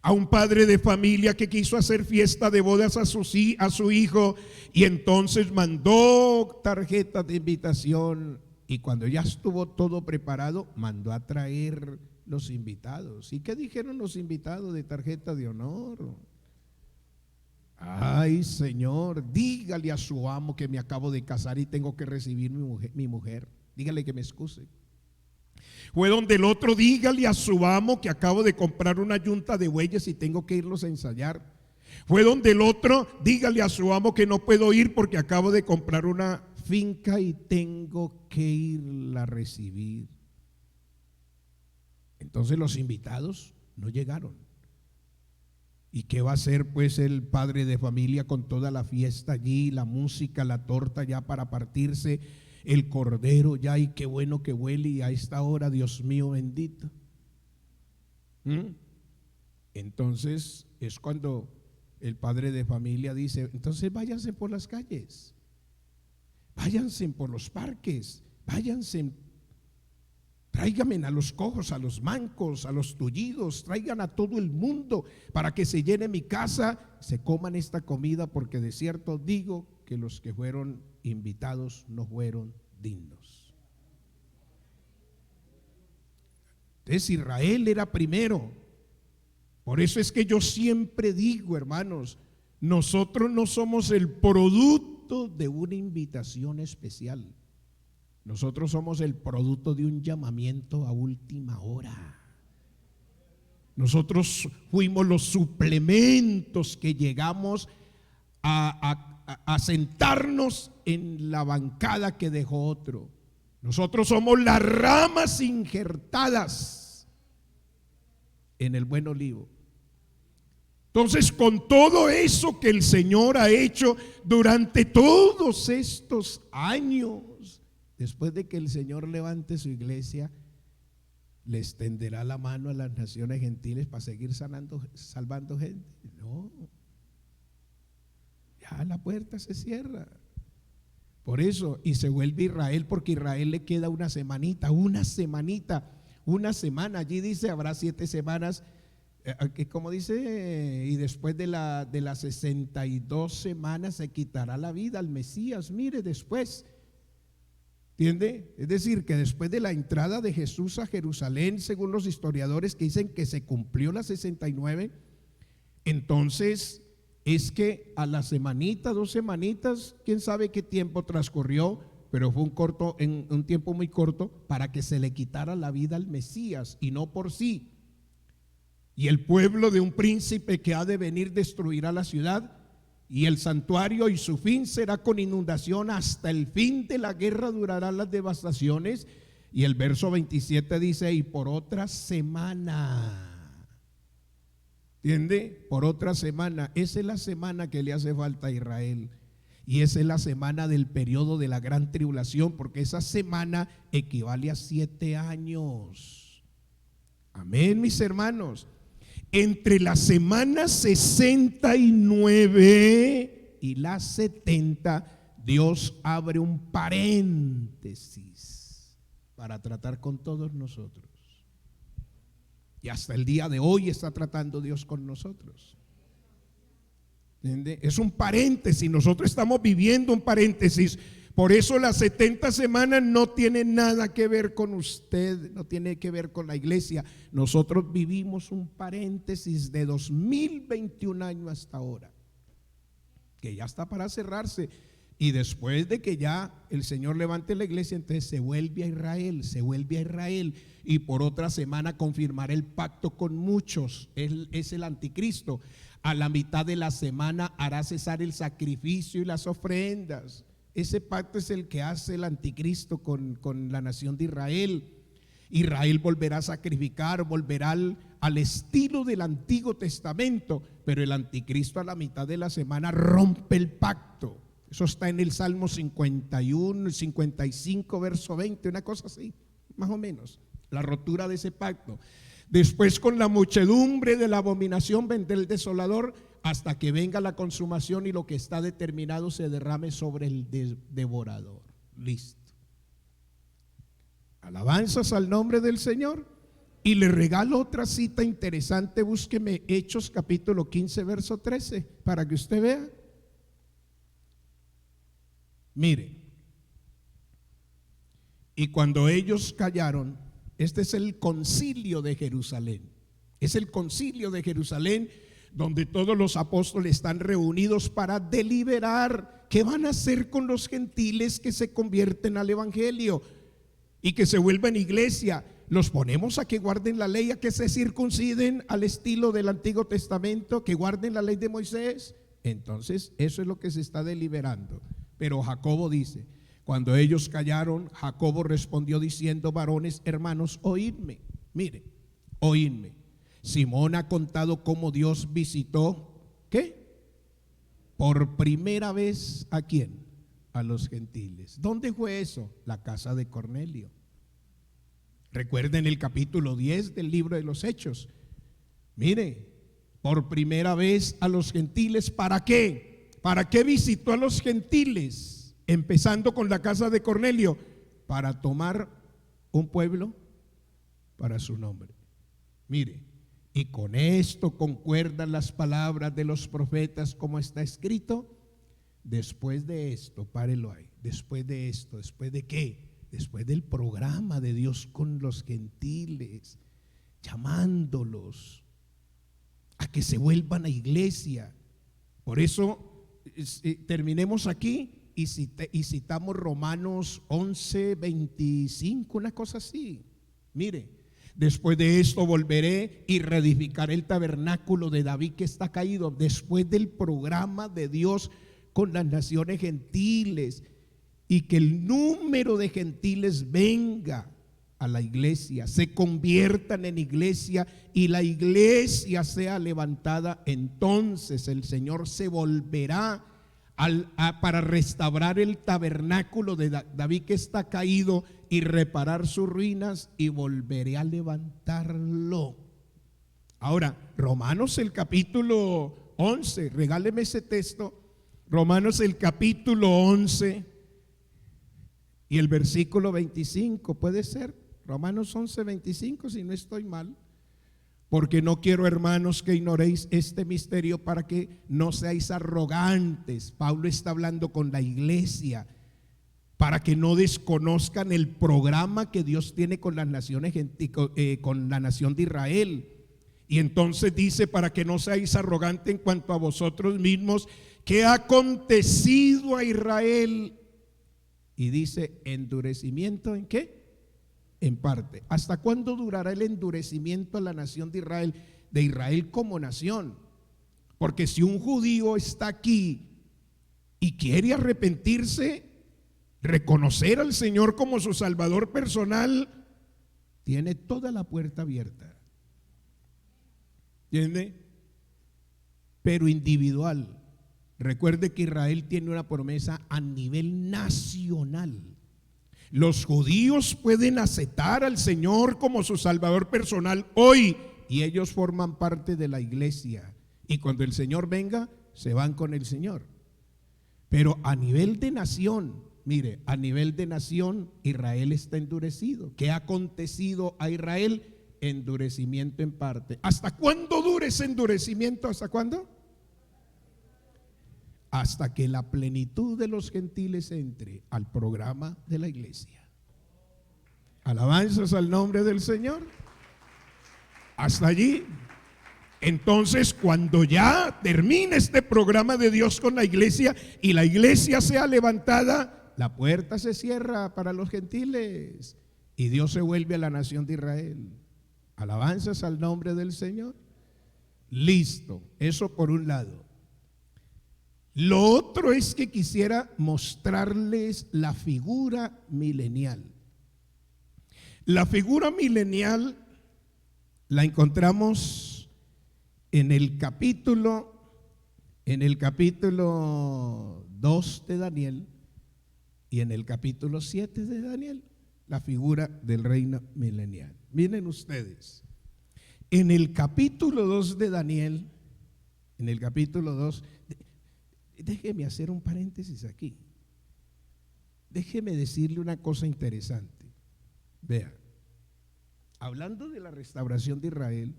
a un padre de familia que quiso hacer fiesta de bodas a su hijo y entonces mandó tarjetas de invitación. Y cuando ya estuvo todo preparado, mandó a traer los invitados. ¿Y qué dijeron los invitados de tarjeta de honor? Ay, Señor, dígale a su amo que me acabo de casar y tengo que recibir mi mujer. Dígale que me excuse. Fue donde el otro: dígale a su amo que acabo de comprar una yunta de bueyes y tengo que irlos a ensayar. Fue donde el otro: dígale a su amo que no puedo ir porque acabo de comprar una finca y tengo que irla a recibir. Entonces los invitados no llegaron. ¿Y qué va a hacer pues el padre de familia con toda la fiesta allí, la música, la torta ya para partirse, el cordero ya, y qué bueno que huele, y a esta hora, Dios mío bendito? Entonces es cuando el padre de familia dice: entonces váyanse por las calles, váyanse por los parques, váyanse, tráiganme a los cojos, a los mancos, a los tullidos, traigan a todo el mundo para que se llene mi casa, se coman esta comida, porque de cierto digo que los que fueron invitados no fueron dignos. Entonces Israel era primero. Por eso es que yo siempre digo, hermanos, nosotros no somos el producto de una invitación especial. Nosotros somos el producto de un llamamiento a última hora. Nosotros fuimos los suplementos que llegamos a sentarnos en la bancada que dejó otro. Nosotros somos las ramas injertadas en el buen olivo. Entonces, con todo eso que el Señor ha hecho durante todos estos años, después de que el Señor levante su iglesia, le extenderá la mano a las naciones gentiles para seguir salvando gente. No, ya la puerta se cierra. Por eso, y se vuelve Israel, porque a Israel le queda una semana. Allí dice, habrá 7 semanas, como dice, y después de las 62 semanas se quitará la vida al Mesías. Mire, después, ¿entiende? Es decir, que después de la entrada de Jesús a Jerusalén, según los historiadores que dicen que se cumplió las 69, entonces es que a la semanita, 2 semanitas, quién sabe qué tiempo transcurrió, pero fue un tiempo muy corto para que se le quitara la vida al Mesías y no por sí. Y el pueblo de un príncipe que ha de venir destruirá la ciudad y el santuario, y su fin será con inundación. Hasta el fin de la guerra durarán las devastaciones. Y el verso 27 dice, y por otra semana. ¿Entiende? Por otra semana. Esa es la semana que le hace falta a Israel. Y esa es la semana del periodo de la gran tribulación, porque esa semana equivale a 7 años. Amén, mis hermanos. Entre la semana 69 y la 70, Dios abre un paréntesis para tratar con todos nosotros. Y hasta el día de hoy está tratando Dios con nosotros. ¿Entiende? Es un paréntesis, nosotros estamos viviendo un paréntesis. Por eso las 70 semanas no tienen nada que ver con usted, no tiene que ver con la iglesia. Nosotros vivimos un paréntesis de 2021 años hasta ahora, que ya está para cerrarse. Y después de que ya el Señor levante la iglesia, entonces se vuelve a Israel. Y por otra semana confirmará el pacto con muchos. Él es el anticristo. A la mitad de la semana hará cesar el sacrificio y las ofrendas. Ese pacto es el que hace el anticristo con la nación de Israel. Israel volverá a sacrificar, volverá al estilo del Antiguo Testamento, pero el anticristo a la mitad de la semana rompe el pacto. Eso está en el Salmo 51, 55, verso 20, una cosa así, más o menos, la rotura de ese pacto. Después, con la muchedumbre de la abominación vendrá el desolador, hasta que venga la consumación y lo que está determinado se derrame sobre el devorador. Listo. Alabanzas al nombre del Señor. Y le regalo otra cita interesante. Búsqueme Hechos capítulo 15 verso 13 para que usted vea. Mire, y cuando ellos callaron, este es el concilio de Jerusalén. Es el concilio de Jerusalén, donde todos los apóstoles están reunidos para deliberar qué van a hacer con los gentiles que se convierten al evangelio y que se vuelvan iglesia. Los ponemos a que guarden la ley, a que se circunciden al estilo del Antiguo Testamento, que guarden la ley de Moisés. Entonces eso es lo que se está deliberando. Pero Jacobo dice, cuando ellos callaron, Jacobo respondió diciendo, varones, hermanos, oídme. Mire, oídme. Simón ha contado cómo Dios visitó, ¿qué? Por primera vez, ¿a quién? A los gentiles. ¿Dónde fue eso? La casa de Cornelio. Recuerden el capítulo 10 del libro de los Hechos. Mire, por primera vez a los gentiles, ¿para qué? ¿Para qué visitó a los gentiles? Empezando con la casa de Cornelio, para tomar un pueblo para su nombre. Mire, y con esto concuerdan las palabras de los profetas, como está escrito. Después de esto, párelo ahí, después de esto, ¿después de qué? Después del programa de Dios con los gentiles, llamándolos a que se vuelvan a iglesia. Por eso terminemos aquí y citamos Romanos 11, 25, una cosa así. Mire, después de esto volveré y reedificaré el tabernáculo de David que está caído. Después del programa de Dios con las naciones gentiles, y que el número de gentiles venga a la iglesia, se conviertan en iglesia y la iglesia sea levantada, entonces el Señor se volverá para restaurar el tabernáculo de David que está caído y reparar sus ruinas, y volveré a levantarlo. Ahora, Romanos el capítulo 11, regáleme ese texto, Romanos el capítulo 11 y el versículo 25, ¿puede ser? Romanos 11, 25, si no estoy mal. Porque no quiero, hermanos, que ignoréis este misterio, para que no seáis arrogantes. Pablo está hablando con la iglesia, para que no desconozcan el programa que Dios tiene con las naciones, con la nación de Israel. Y entonces dice, para que no seáis arrogantes en cuanto a vosotros mismos, ¿qué ha acontecido a Israel? Y dice, endurecimiento ¿en qué? En parte. ¿Hasta cuándo durará el endurecimiento a la nación de Israel como nación? Porque si un judío está aquí y quiere arrepentirse, reconocer al Señor como su Salvador personal, tiene toda la puerta abierta. ¿Entiende? Pero individual. Recuerde que Israel tiene una promesa a nivel nacional. Los judíos pueden aceptar al Señor como su Salvador personal hoy, y ellos forman parte de la iglesia, y cuando el Señor venga se van con el Señor. Pero a nivel de nación, mire, a nivel de nación Israel está endurecido. ¿Qué ha acontecido a Israel? Endurecimiento en parte. ¿Hasta cuándo dura ese endurecimiento? ¿Hasta cuándo? Hasta que la plenitud de los gentiles entre al programa de la iglesia. Alabanzas al nombre del Señor. Hasta allí. Entonces, cuando ya termine este programa de Dios con la iglesia y la iglesia sea levantada, la puerta se cierra para los gentiles y Dios se vuelve a la nación de Israel. Alabanzas al nombre del Señor. Listo, eso por un lado. Lo otro es que quisiera mostrarles la figura milenial. La figura milenial la encontramos en el capítulo 2 de Daniel y en el capítulo 7 de Daniel, la figura del reino milenial. Miren ustedes, en el capítulo 2 de Daniel, en el capítulo 2, déjeme hacer un paréntesis aquí. Déjeme decirle una cosa interesante. Vea, hablando de la restauración de Israel,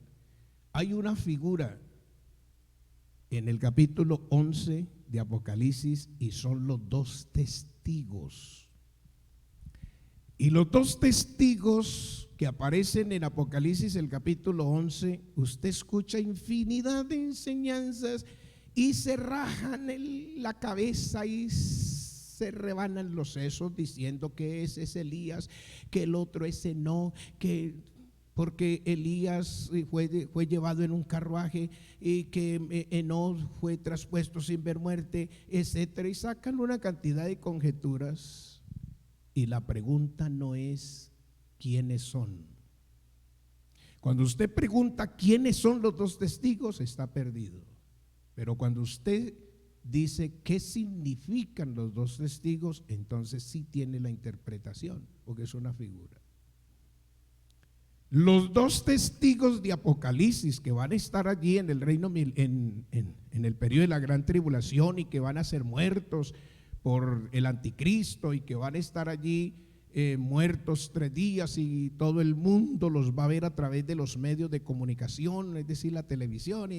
hay una figura en el capítulo 11 de Apocalipsis y son los dos testigos. Y los dos testigos que aparecen en Apocalipsis, el capítulo 11, usted escucha infinidad de enseñanzas y se rajan la cabeza y se rebanan los sesos diciendo que ese es Elías, que el otro ese no, que porque Elías fue llevado en un carruaje y que Enoc fue traspuesto sin ver muerte, etcétera, y sacan una cantidad de conjeturas. Y la pregunta no es quiénes son. Cuando usted pregunta quiénes son los dos testigos, está perdido. Pero cuando usted dice qué significan los dos testigos, entonces sí tiene la interpretación, porque es una figura. Los dos testigos de Apocalipsis que van a estar allí en el reino, en el periodo de la gran tribulación, y que van a ser muertos por el anticristo, y que van a estar allí muertos 3 días, y todo el mundo los va a ver a través de los medios de comunicación, es decir, la televisión,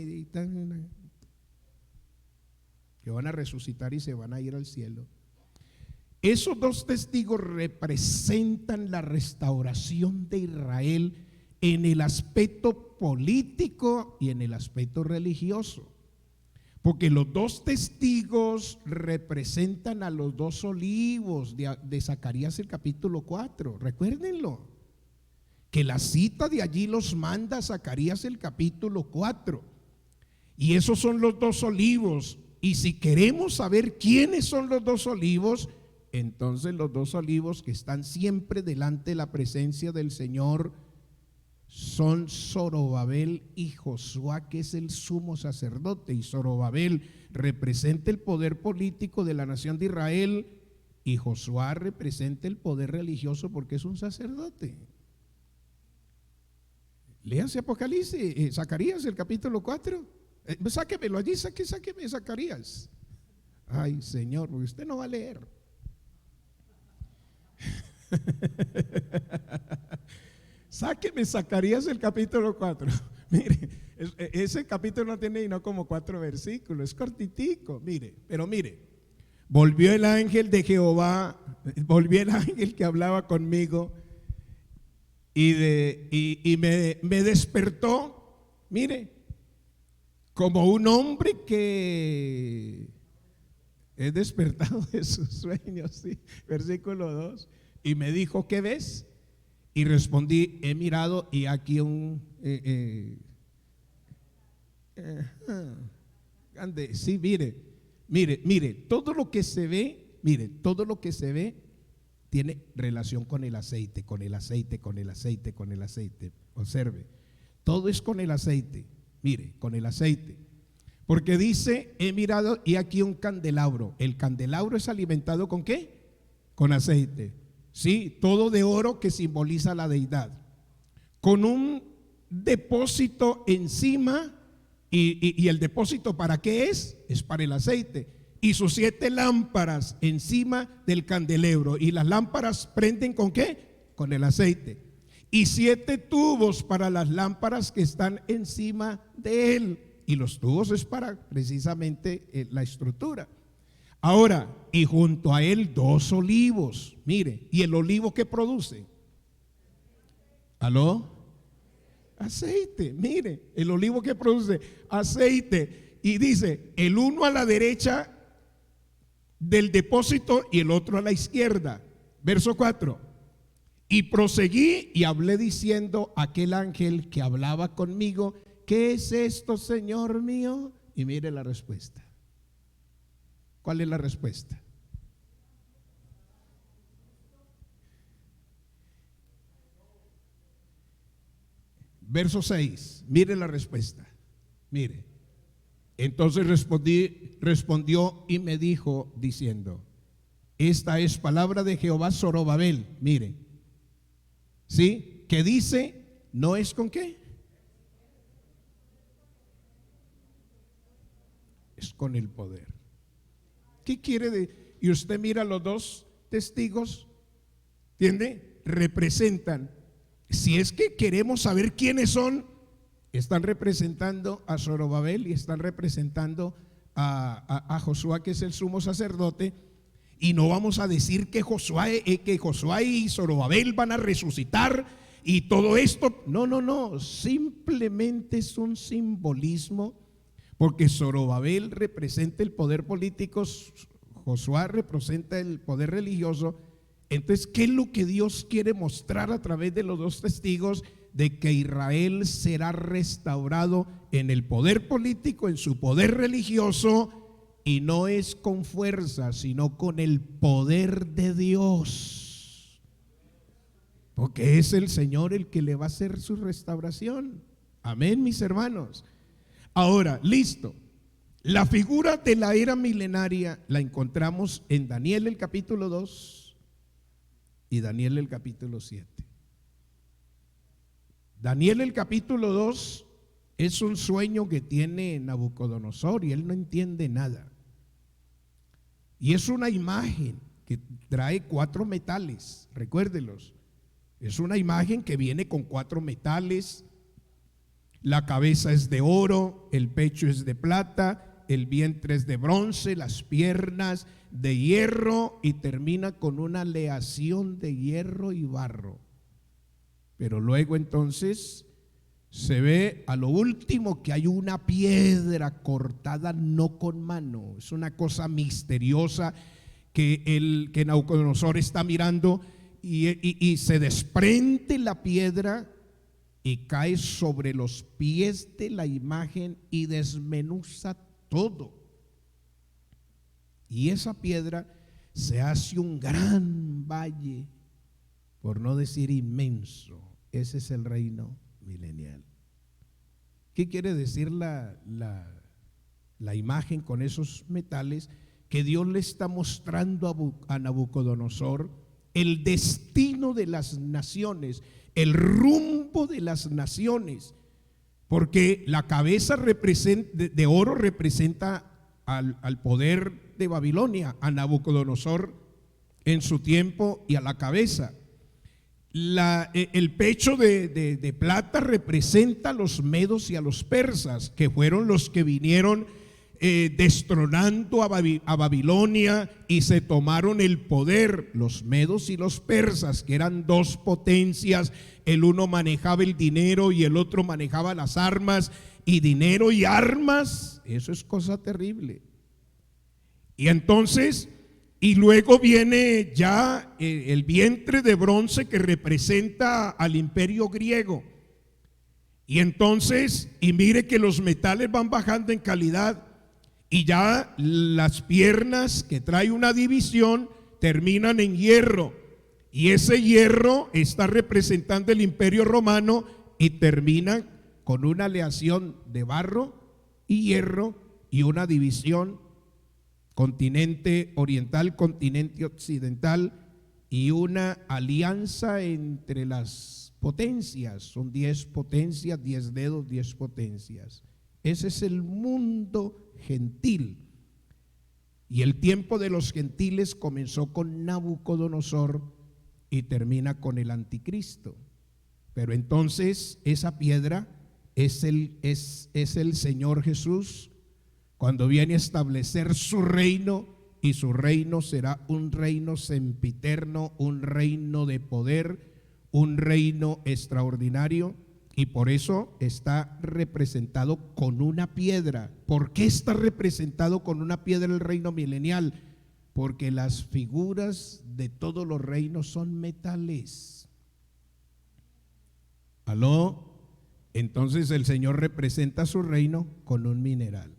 que van a resucitar y se van a ir al cielo. Esos dos testigos representan la restauración de Israel en el aspecto político y en el aspecto religioso, porque los dos testigos representan a los 2 olivos de Zacarías el capítulo 4, recuérdenlo, que la cita de allí los manda Zacarías el capítulo 4, y esos son los 2 olivos. Y si queremos saber quiénes son los 2 olivos, entonces los 2 olivos que están siempre delante de la presencia del Señor son Zorobabel y Josué, que es el sumo sacerdote. Y Zorobabel representa el poder político de la nación de Israel y Josué representa el poder religioso porque es un sacerdote. Léase Apocalipsis, Zacarías, el capítulo 4. Sáquemelo allí, sáqueme Zacarías. Ay, Señor, porque usted no va a leer. Sáqueme Zacarías, el capítulo 4. Mire, ese capítulo no tiene sino como 4 versículos, es cortitico, mire, pero mire. Volvió el ángel de Jehová, volvió el ángel que hablaba conmigo y me despertó, mire, como un hombre que es despertado de sus sueños, ¿sí? Versículo 2, y me dijo, ¿qué ves? Y respondí, he mirado y aquí grande, sí, mire, todo lo que se ve, todo lo que se ve tiene relación con el aceite, con el aceite. Observe, todo es con el aceite, mire, con el aceite. Porque dice, he mirado y aquí un candelabro. El candelabro es alimentado ¿con qué? Con aceite. Sí, todo de oro que simboliza la deidad. Con un depósito encima. ¿Y el depósito para qué es? Es para el aceite. Y sus 7 lámparas encima del candelabro. Y las lámparas prenden ¿con qué? Con el aceite. Y 7 tubos para las lámparas que están encima de él. Y los tubos es para precisamente la estructura. Ahora, y junto a él 2 olivos. Mire, ¿y el olivo qué produce? ¿Aló? Aceite, mire, el olivo que produce aceite. Y dice, el uno a la derecha del depósito y el otro a la izquierda. Verso 4. Y proseguí y hablé diciendo a aquel ángel que hablaba conmigo, ¿qué es esto, Señor mío? Y mire la respuesta. ¿Cuál es la respuesta? Verso 6, mire la respuesta. Mire, entonces respondió y me dijo diciendo, esta es palabra de Jehová Zorobabel. Mire, ¿sí? Que dice, ¿no es con qué? Es con el poder. ¿Qué quiere decir? Y usted mira los 2 testigos, ¿entiende? Representan. Si es que queremos saber quiénes son, están representando a Zorobabel y están representando a Josué, que es el sumo sacerdote. Y no vamos a decir que Josué y Zorobabel van a resucitar y todo esto. No, simplemente es un simbolismo, porque Zorobabel representa el poder político, Josué representa el poder religioso. Entonces, ¿qué es lo que Dios quiere mostrar a través de los 2 testigos? De que Israel será restaurado en el poder político, en su poder religioso, y no es con fuerza, sino con el poder de Dios, porque es el Señor el que le va a hacer su restauración. Amén, mis hermanos. Ahora, listo. La figura de la era milenaria la encontramos en Daniel el capítulo 2 y Daniel el capítulo 7. Daniel el capítulo 2 es un sueño que tiene Nabucodonosor y él no entiende nada. Y es una imagen que trae 4 metales, recuérdelos. Es una imagen que viene con 4 metales. La cabeza es de oro, el pecho es de plata, el vientre es de bronce, las piernas de hierro, y termina con una aleación de hierro y barro. Pero luego entonces se ve a lo último que hay una piedra cortada no con mano. Es una cosa misteriosa que Nabucodonosor está mirando, y se desprende la piedra y cae sobre los pies de la imagen y desmenuza todo. Y esa piedra se hace un gran valle, por no decir inmenso. Ese es el reino milenial. ¿Qué quiere decir la imagen con esos metales? Que Dios le está mostrando a Nabucodonosor el destino de las naciones, el rumbo de las naciones, porque la cabeza de oro representa al poder de Babilonia, a Nabucodonosor en su tiempo, y a la cabeza. El pecho de plata representa a los medos y a los persas, que fueron los que vinieron destronando a Babilonia y se tomaron el poder. Los medos y los persas, que eran dos potencias, el uno manejaba el dinero y el otro manejaba las armas, y dinero y armas, eso es cosa terrible. Y entonces, y luego viene ya el vientre de bronce, que representa al imperio griego. Y entonces, y mire que los metales van bajando en calidad, y ya las piernas, que trae una división, terminan en hierro, y ese hierro está representando el imperio romano, y termina con una aleación de barro y hierro, y una división: continente oriental, continente occidental, y una alianza entre las potencias. Son 10 potencias, 10 dedos, 10 potencias. Ese es el mundo gentil. Y el tiempo de los gentiles comenzó con Nabucodonosor y termina con el anticristo. Pero entonces esa piedra es el Señor Jesús, cuando viene a establecer su reino, y su reino será un reino sempiterno, un reino de poder, un reino extraordinario. Y por eso está representado con una piedra. ¿Por qué está representado con una piedra el reino milenial? Porque las figuras de todos los reinos son metales. ¿Aló? Entonces el Señor representa su reino con un mineral.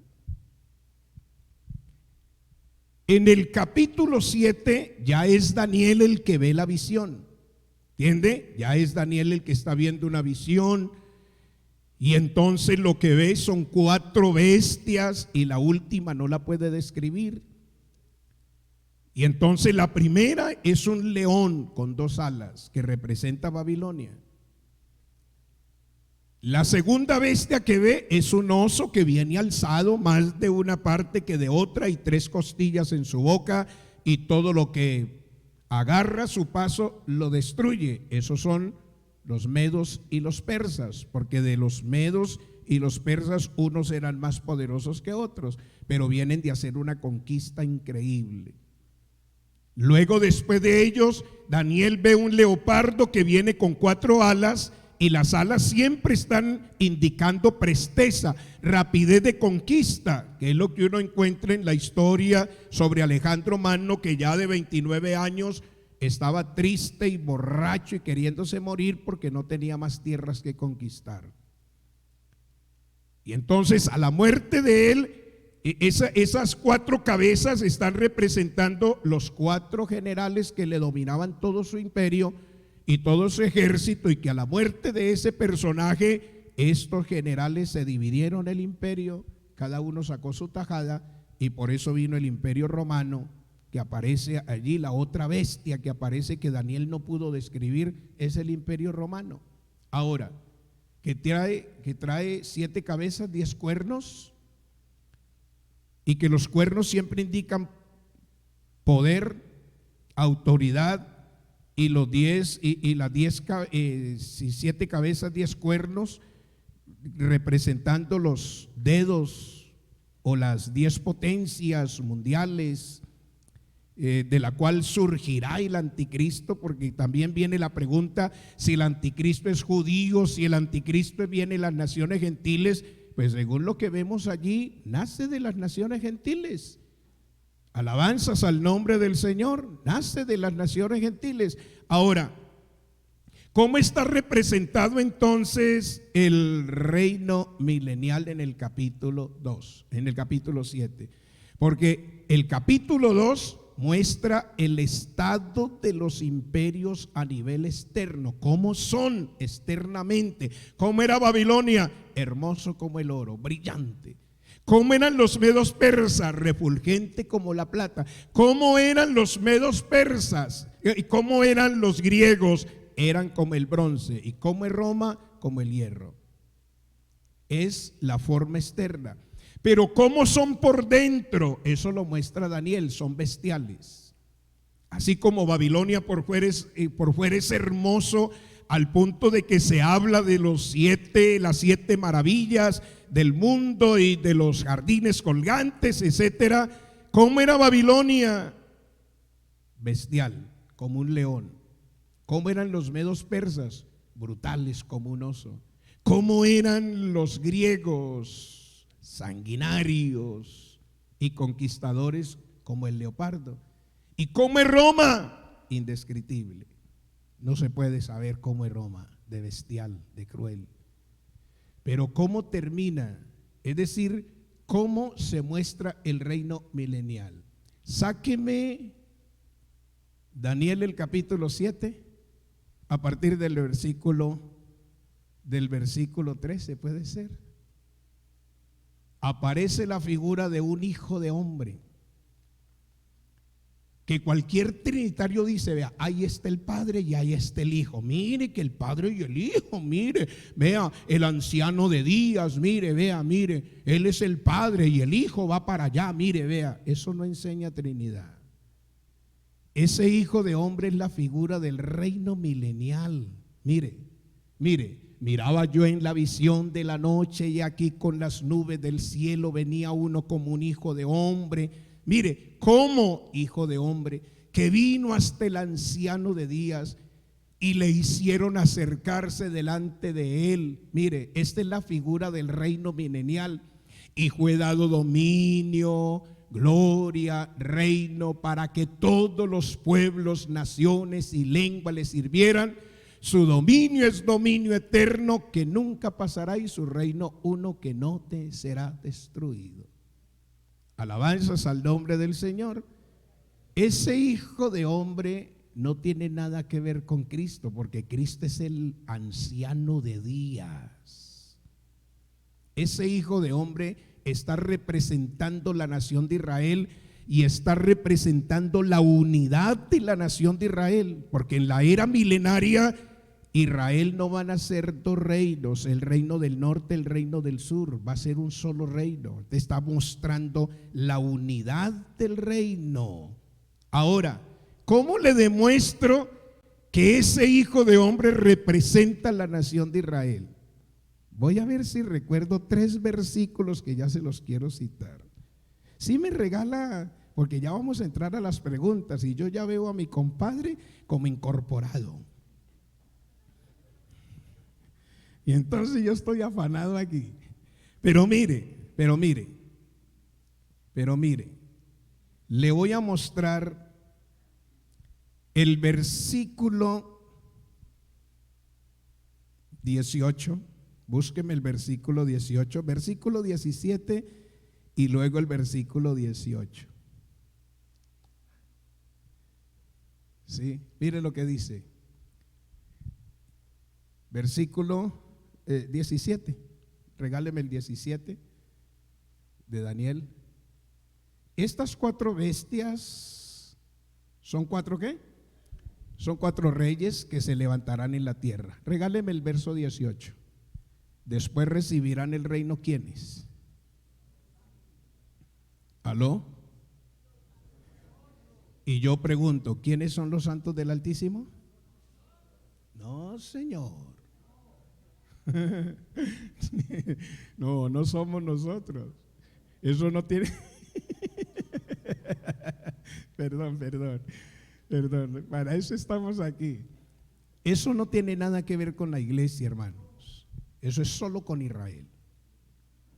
En el capítulo 7 ya es Daniel el que ve la visión. ¿Entiende? Ya es Daniel el que está viendo una visión, y entonces lo que ve son 4 bestias, y la última no la puede describir. Y entonces la primera es un león con 2 alas, que representa a Babilonia. La segunda bestia que ve es un oso que viene alzado más de una parte que de otra, y 3 costillas en su boca, y todo lo que agarra su paso lo destruye. Esos son los medos y los persas, porque de los medos y los persas unos eran más poderosos que otros, pero vienen de hacer una conquista increíble. Luego, después de ellos, Daniel ve un leopardo que viene con 4 alas, y las alas siempre están indicando presteza, rapidez de conquista, que es lo que uno encuentra en la historia sobre Alejandro Magno, que ya de 29 años estaba triste y borracho y queriéndose morir porque no tenía más tierras que conquistar. Y entonces, a la muerte de él, esas 4 cabezas están representando los 4 generales que le dominaban todo su imperio y todo su ejército, y que a la muerte de ese personaje, estos generales se dividieron el imperio, cada uno sacó su tajada, y por eso vino el imperio romano, que aparece allí. La otra bestia que aparece, que Daniel no pudo describir, es el imperio romano. Ahora, que trae 7 cabezas, 10 cuernos, y que los cuernos siempre indican poder, autoridad, y los 10 y las 7 cabezas, 10 cuernos, representando los dedos o las 10 potencias mundiales, de la cual surgirá el anticristo, porque también viene la pregunta si el anticristo es judío, si el anticristo viene de las naciones gentiles. Pues según lo que vemos allí, nace de las naciones gentiles. Alabanzas al nombre del Señor, nace de las naciones gentiles. Ahora, ¿cómo está representado entonces el reino milenial en el capítulo 2, en el capítulo 7? Porque el capítulo 2 muestra el estado de los imperios a nivel externo, cómo son externamente, cómo era Babilonia, hermoso como el oro, brillante. ¿Cómo eran los medos persas? Refulgente como la plata. ¿Cómo eran los medos persas? ¿Y cómo eran los griegos? Eran como el bronce. ¿Y cómo es Roma? Como el hierro. Es la forma externa. Pero ¿cómo son por dentro? Eso lo muestra Daniel, son bestiales. Así como Babilonia por fuera es hermoso, al punto de que se habla de las 7 maravillas del mundo y de los jardines colgantes, etcétera. ¿Cómo era Babilonia? Bestial, como un león. ¿Cómo eran los medos persas? Brutales como un oso. ¿Cómo eran los griegos? Sanguinarios y conquistadores como el leopardo. ¿Y cómo es Roma? Indescriptible. No se puede saber cómo es Roma, de bestial, de cruel. Pero cómo termina, es decir, cómo se muestra el reino milenial. Sáqueme Daniel el capítulo 7, a partir del versículo 13, puede ser. Aparece la figura de un hijo de hombre, que cualquier trinitario dice, vea, ahí está el Padre y ahí está el Hijo. Mire que el Padre y el Hijo, mire, vea, el anciano de días, mire, vea, mire, Él es el Padre y el Hijo va para allá, mire, vea. Eso no enseña Trinidad. Ese hijo de hombre es la figura del reino milenial. Mire, miraba yo en la visión de la noche y aquí con las nubes del cielo venía uno como un hijo de hombre. Mire, como hijo de hombre, que vino hasta el anciano de días y le hicieron acercarse delante de él. Mire, esta es la figura del reino milenial. Y fue dado dominio, gloria, reino, para que todos los pueblos, naciones y lenguas le sirvieran. Su dominio es dominio eterno que nunca pasará y su reino uno que no te será destruido. Alabanzas al nombre del Señor. Ese hijo de hombre no tiene nada que ver con Cristo, porque Cristo es el anciano de días. Ese hijo de hombre está representando la nación de Israel y está representando la unidad de la nación de Israel, porque en la era milenaria Israel no van a ser 2 reinos, el reino del norte, el reino del sur, va a ser un solo reino. Te está mostrando la unidad del reino. Ahora, ¿cómo le demuestro que ese hijo de hombre representa la nación de Israel? Voy a ver si recuerdo 3 versículos que ya se los quiero citar. Si me regala, porque ya vamos a entrar a las preguntas y yo ya veo a mi compadre como incorporado. Y entonces yo estoy afanado aquí. Pero mire, le voy a mostrar el versículo 18. Búsqueme el versículo 18, versículo 17 y luego el versículo 18. Sí, mire lo que dice. Versículo 17, regáleme el 17 de Daniel. Estas 4 bestias son 4 ¿qué? Son 4 reyes que se levantarán en la tierra. Regáleme el verso 18. Después recibirán el reino, ¿quiénes? ¿Aló? Y yo pregunto, ¿quiénes son los santos del Altísimo? No, Señor. No somos nosotros. Eso no tiene perdón, para eso estamos aquí. Eso no tiene nada que ver con la iglesia, hermanos. Eso es solo con Israel.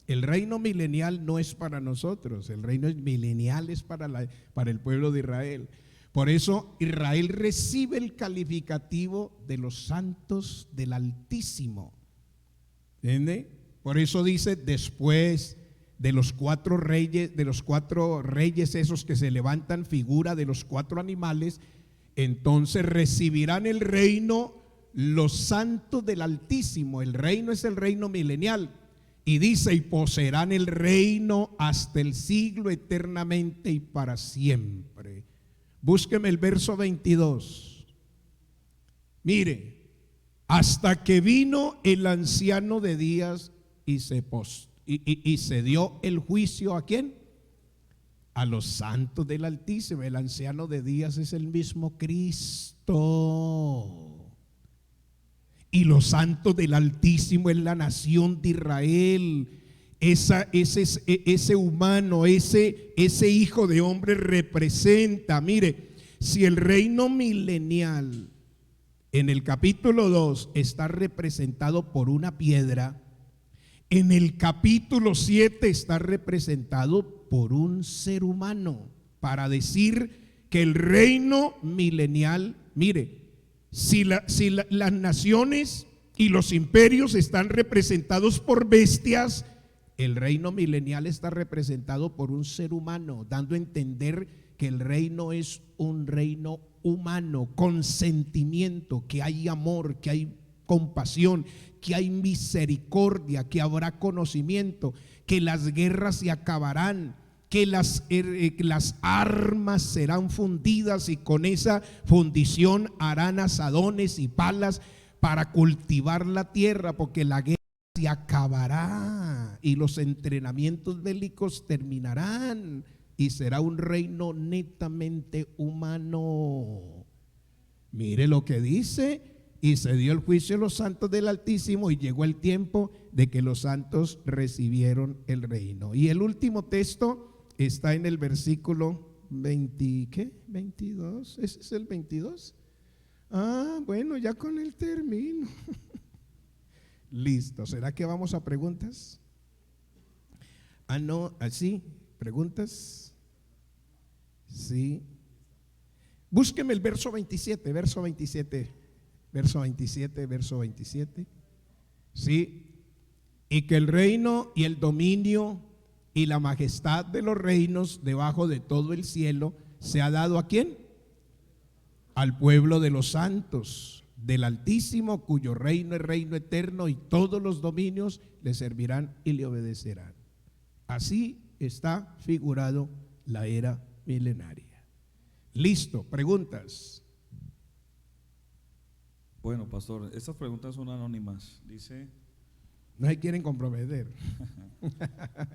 El reino milenial no es para nosotros. El reino milenial es para el pueblo de Israel. Por eso Israel recibe el calificativo de los santos del Altísimo. ¿Entiende? Por eso dice, después de los cuatro reyes esos que se levantan, figura de los cuatro animales, entonces recibirán el reino los santos del Altísimo. El reino es el reino milenial. Y dice, y poseerán el reino hasta el siglo eternamente y para siempre. Búsqueme el verso 22. Mire, hasta que vino el anciano de días y se dio el juicio ¿a quién? A los santos del Altísimo. El anciano de días es el mismo Cristo. Y los santos del Altísimo es la nación de Israel. Ese humano, ese hijo de hombre representa. Mire, si el reino milenial en el capítulo 2 está representado por una piedra, en el capítulo 7 está representado por un ser humano, para decir que el reino milenial, mire, si las naciones y los imperios están representados por bestias, el reino milenial está representado por un ser humano, dando a entender que el reino es un reino humano, con sentimiento, que hay amor, que hay compasión, que hay misericordia, que habrá conocimiento, que las guerras se acabarán, que las armas serán fundidas y con esa fundición harán asadones y palas para cultivar la tierra, porque la guerra se acabará y los entrenamientos bélicos terminarán y será un reino netamente humano. Mire lo que dice: y se dio el juicio a los santos del Altísimo, y llegó el tiempo de que los santos recibieron el reino. Y el último texto está en el versículo 22. ¿Ese es el 22? Ah, bueno, ya con el término. Listo. ¿Será que vamos a preguntas? Ah, no, así, preguntas. Sí. Búsqueme el verso 27, verso 27. Verso 27, verso 27. Sí. Y que el reino y el dominio y la majestad de los reinos debajo de todo el cielo se ha dado ¿a quién? Al pueblo de los santos del Altísimo, cuyo reino es reino eterno, y todos los dominios le servirán y le obedecerán. Así está figurado la era milenaria. Listo, preguntas. Bueno, pastor, estas preguntas son anónimas. Dice, no se quieren comprometer.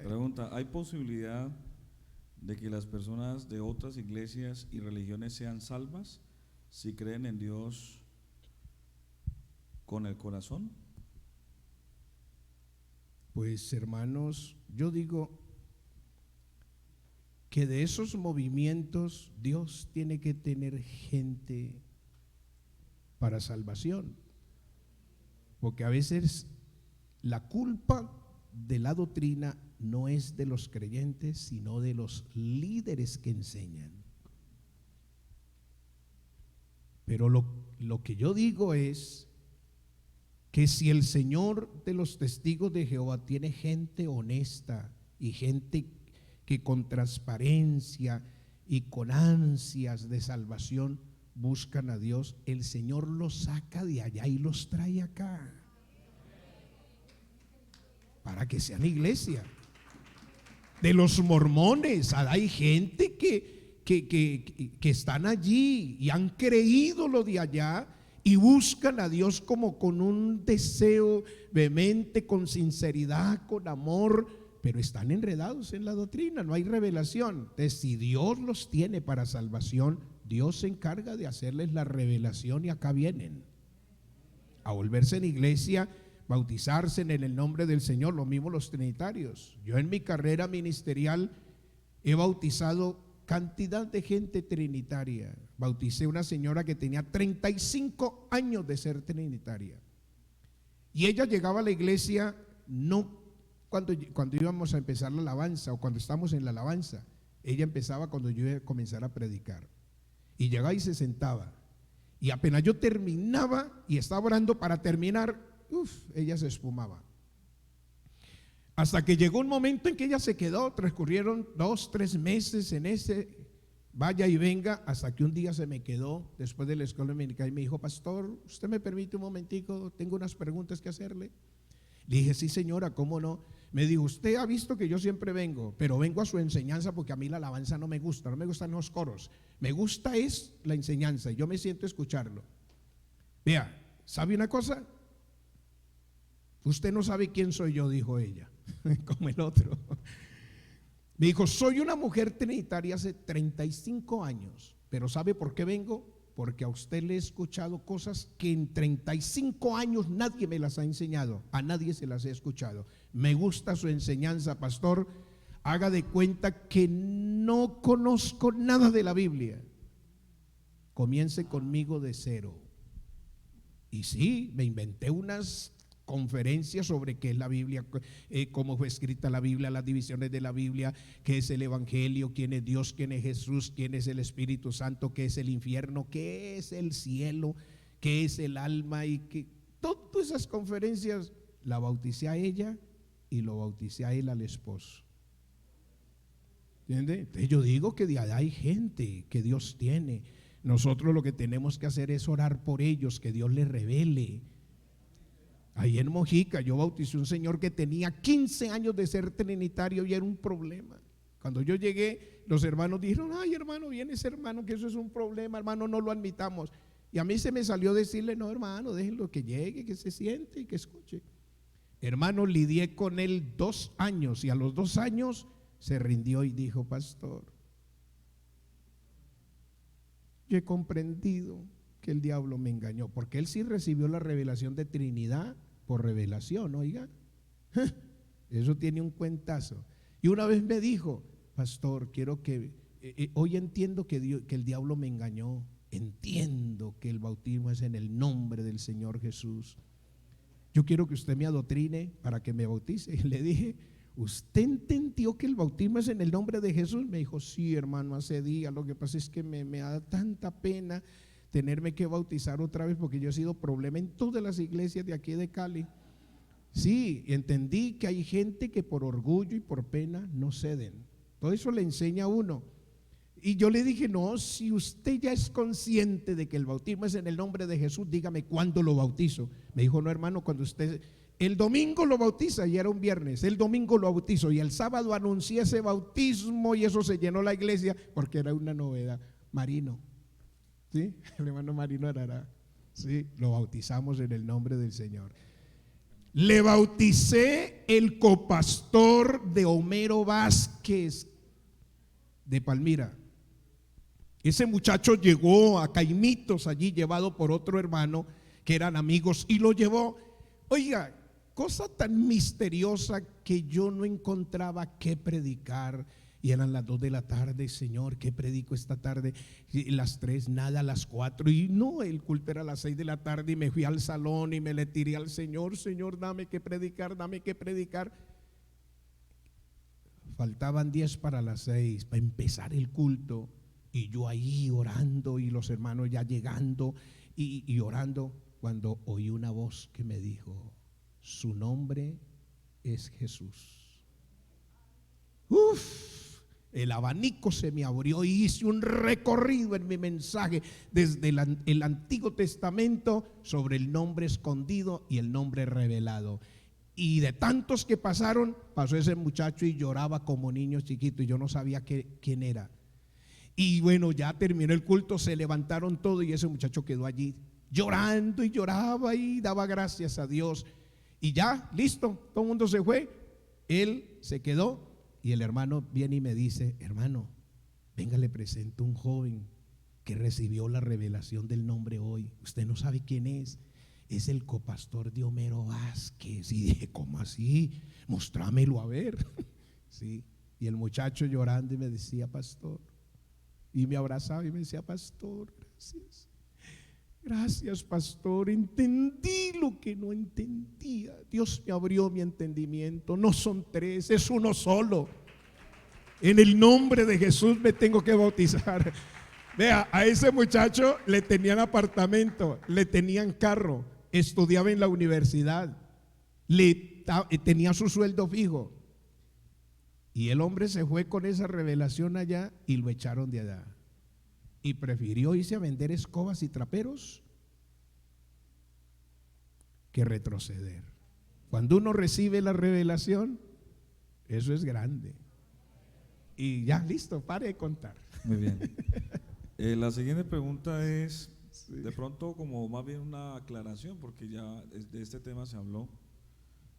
pregunta, ¿hay posibilidad de que las personas de otras iglesias y religiones sean salvas si creen en Dios con el corazón? Pues hermanos, yo digo que de esos movimientos Dios tiene que tener gente para salvación, porque a veces la culpa de la doctrina no es de los creyentes, sino de los líderes que enseñan. Pero lo que yo digo es que si el Señor de los testigos de Jehová tiene gente honesta y gente que con transparencia y con ansias de salvación buscan a Dios, el Señor los saca de allá y los trae acá para que sean iglesia. De los mormones, hay gente que están allí y han creído lo de allá y buscan a Dios como con un deseo vehemente, con sinceridad, con amor, pero están enredados en la doctrina, no hay revelación. Entonces, si Dios los tiene para salvación, Dios se encarga de hacerles la revelación, y acá vienen a volverse en iglesia, bautizarse en el nombre del Señor. Lo mismo los trinitarios. Yo en mi carrera ministerial he bautizado cantidad de gente trinitaria. Bauticé una señora que tenía 35 años de ser trinitaria, y ella llegaba a la iglesia no cuando íbamos a empezar la alabanza o cuando estamos en la alabanza. Ella empezaba cuando yo iba a comenzar a predicar, y llegaba y se sentaba, y apenas yo terminaba y estaba orando para terminar, ella se espumaba. Hasta que llegó un momento en que ella se quedó, transcurrieron 2, 3 meses en ese vaya y venga, hasta que un día se me quedó después de la escuela dominical y me dijo: pastor, ¿usted me permite un momentico? Tengo unas preguntas que hacerle. Le dije: sí, señora, ¿cómo no? Me dijo: usted ha visto que yo siempre vengo, pero vengo a su enseñanza porque a mí la alabanza no me gusta, no me gustan los coros, me gusta es la enseñanza y yo me siento a escucharlo. Vea, ¿sabe una cosa? Usted no sabe quién soy yo, dijo ella, como el otro. Me dijo: soy una mujer trinitaria hace 35 años, pero ¿sabe por qué vengo? Porque a usted le he escuchado cosas que en 35 años nadie me las ha enseñado, a nadie se las he escuchado. Me gusta su enseñanza, pastor. Haga de cuenta que no conozco nada de la Biblia. Comience conmigo de cero. Y sí, me inventé unas conferencias sobre qué es la Biblia, cómo fue escrita la Biblia, las divisiones de la Biblia, qué es el Evangelio, quién es Dios, quién es Jesús, quién es el Espíritu Santo, qué es el infierno, qué es el cielo, qué es el alma, y que todas esas conferencias la bauticé a ella y lo bauticé a él, al esposo. ¿Entiende? Entonces yo digo que de allá hay gente que Dios tiene. Nosotros lo que tenemos que hacer es orar por ellos, que Dios les revele. Ahí en Mojica yo bauticé un señor que tenía 15 años de ser trinitario y era un problema. Cuando yo llegué, los hermanos dijeron: ay, hermano, viene ese hermano, que eso es un problema, hermano, no lo admitamos. Y a mí se me salió decirle: no, hermano, déjenlo que llegue, que se siente y que escuche. Hermano, lidié con él 2 años y a los 2 años se rindió y dijo: pastor, yo he comprendido que el diablo me engañó, porque él sí recibió la revelación de Trinidad por revelación, oiga, eso tiene un cuentazo. Y una vez me dijo: pastor, quiero que hoy entiendo que el diablo me engañó, entiendo que el bautismo es en el nombre del Señor Jesús, yo quiero que usted me adoctrine para que me bautice. Y le dije: ¿usted entendió que el bautismo es en el nombre de Jesús? Me dijo: sí, hermano, hace días, lo que pasa es que me da tanta pena tenerme que bautizar otra vez, porque yo he sido problema en todas las iglesias de aquí de Cali. Sí, entendí que hay gente que por orgullo y por pena no ceden. Todo eso le enseña a uno. Y yo le dije: no, si usted ya es consciente de que el bautismo es en el nombre de Jesús, dígame cuándo lo bautizo. Me dijo: no, hermano, cuando usted el domingo lo bautiza, y era un viernes, el domingo lo bautizo y el sábado anuncié ese bautismo y eso se llenó la iglesia porque era una novedad. Marino, ¿sí? El hermano Marino Arará, sí, lo bautizamos en el nombre del Señor. Le bauticé el copastor de Homero Vázquez de Palmira. Ese muchacho llegó a Caimitos allí, llevado por otro hermano que eran amigos, y lo llevó. Oiga, cosa tan misteriosa que yo no encontraba qué predicar. Y eran las 2 de la tarde: Señor, ¿qué predico esta tarde? Y las 3, nada, las 4. Y no, el culto era a las 6 de la tarde y me fui al salón y me le tiré al Señor: Señor, dame que predicar, dame que predicar. Faltaban 10 para las 6 para empezar el culto. Y yo ahí orando y los hermanos ya llegando y orando, cuando oí una voz que me dijo: su nombre es Jesús. Uf. El abanico se me abrió y hice un recorrido en mi mensaje desde el Antiguo Testamento sobre el nombre escondido y el nombre revelado. Y de tantos que pasaron, pasó ese muchacho y lloraba como niño chiquito y yo no sabía quién era. Y bueno, ya terminó el culto, se levantaron todos y ese muchacho quedó allí llorando y lloraba y daba gracias a Dios. Y ya, listo, todo el mundo se fue, él se quedó. Y el hermano viene y me dice: hermano, venga, le presento un joven que recibió la revelación del nombre hoy. Usted no sabe quién es el copastor de Homero Vázquez. Y dije: ¿cómo así? Mostrámelo a ver. Sí. Y el muchacho llorando y me decía: pastor, y me abrazaba y me decía: pastor, gracias. Gracias, pastor, entendí lo que no entendía. Dios me abrió mi entendimiento. No son 3, es uno solo. En el nombre de Jesús me tengo que bautizar. Vea, a ese muchacho le tenían apartamento, le tenían carro, estudiaba en la universidad, le tenía su sueldo fijo. Y el hombre se fue con esa revelación allá y lo echaron de allá. Y prefirió irse a vender escobas y traperos que retroceder. Cuando uno recibe la revelación, eso es grande. Y ya, listo, pare de contar. Muy bien. La siguiente pregunta es, de pronto como más bien una aclaración, porque ya de este tema se habló,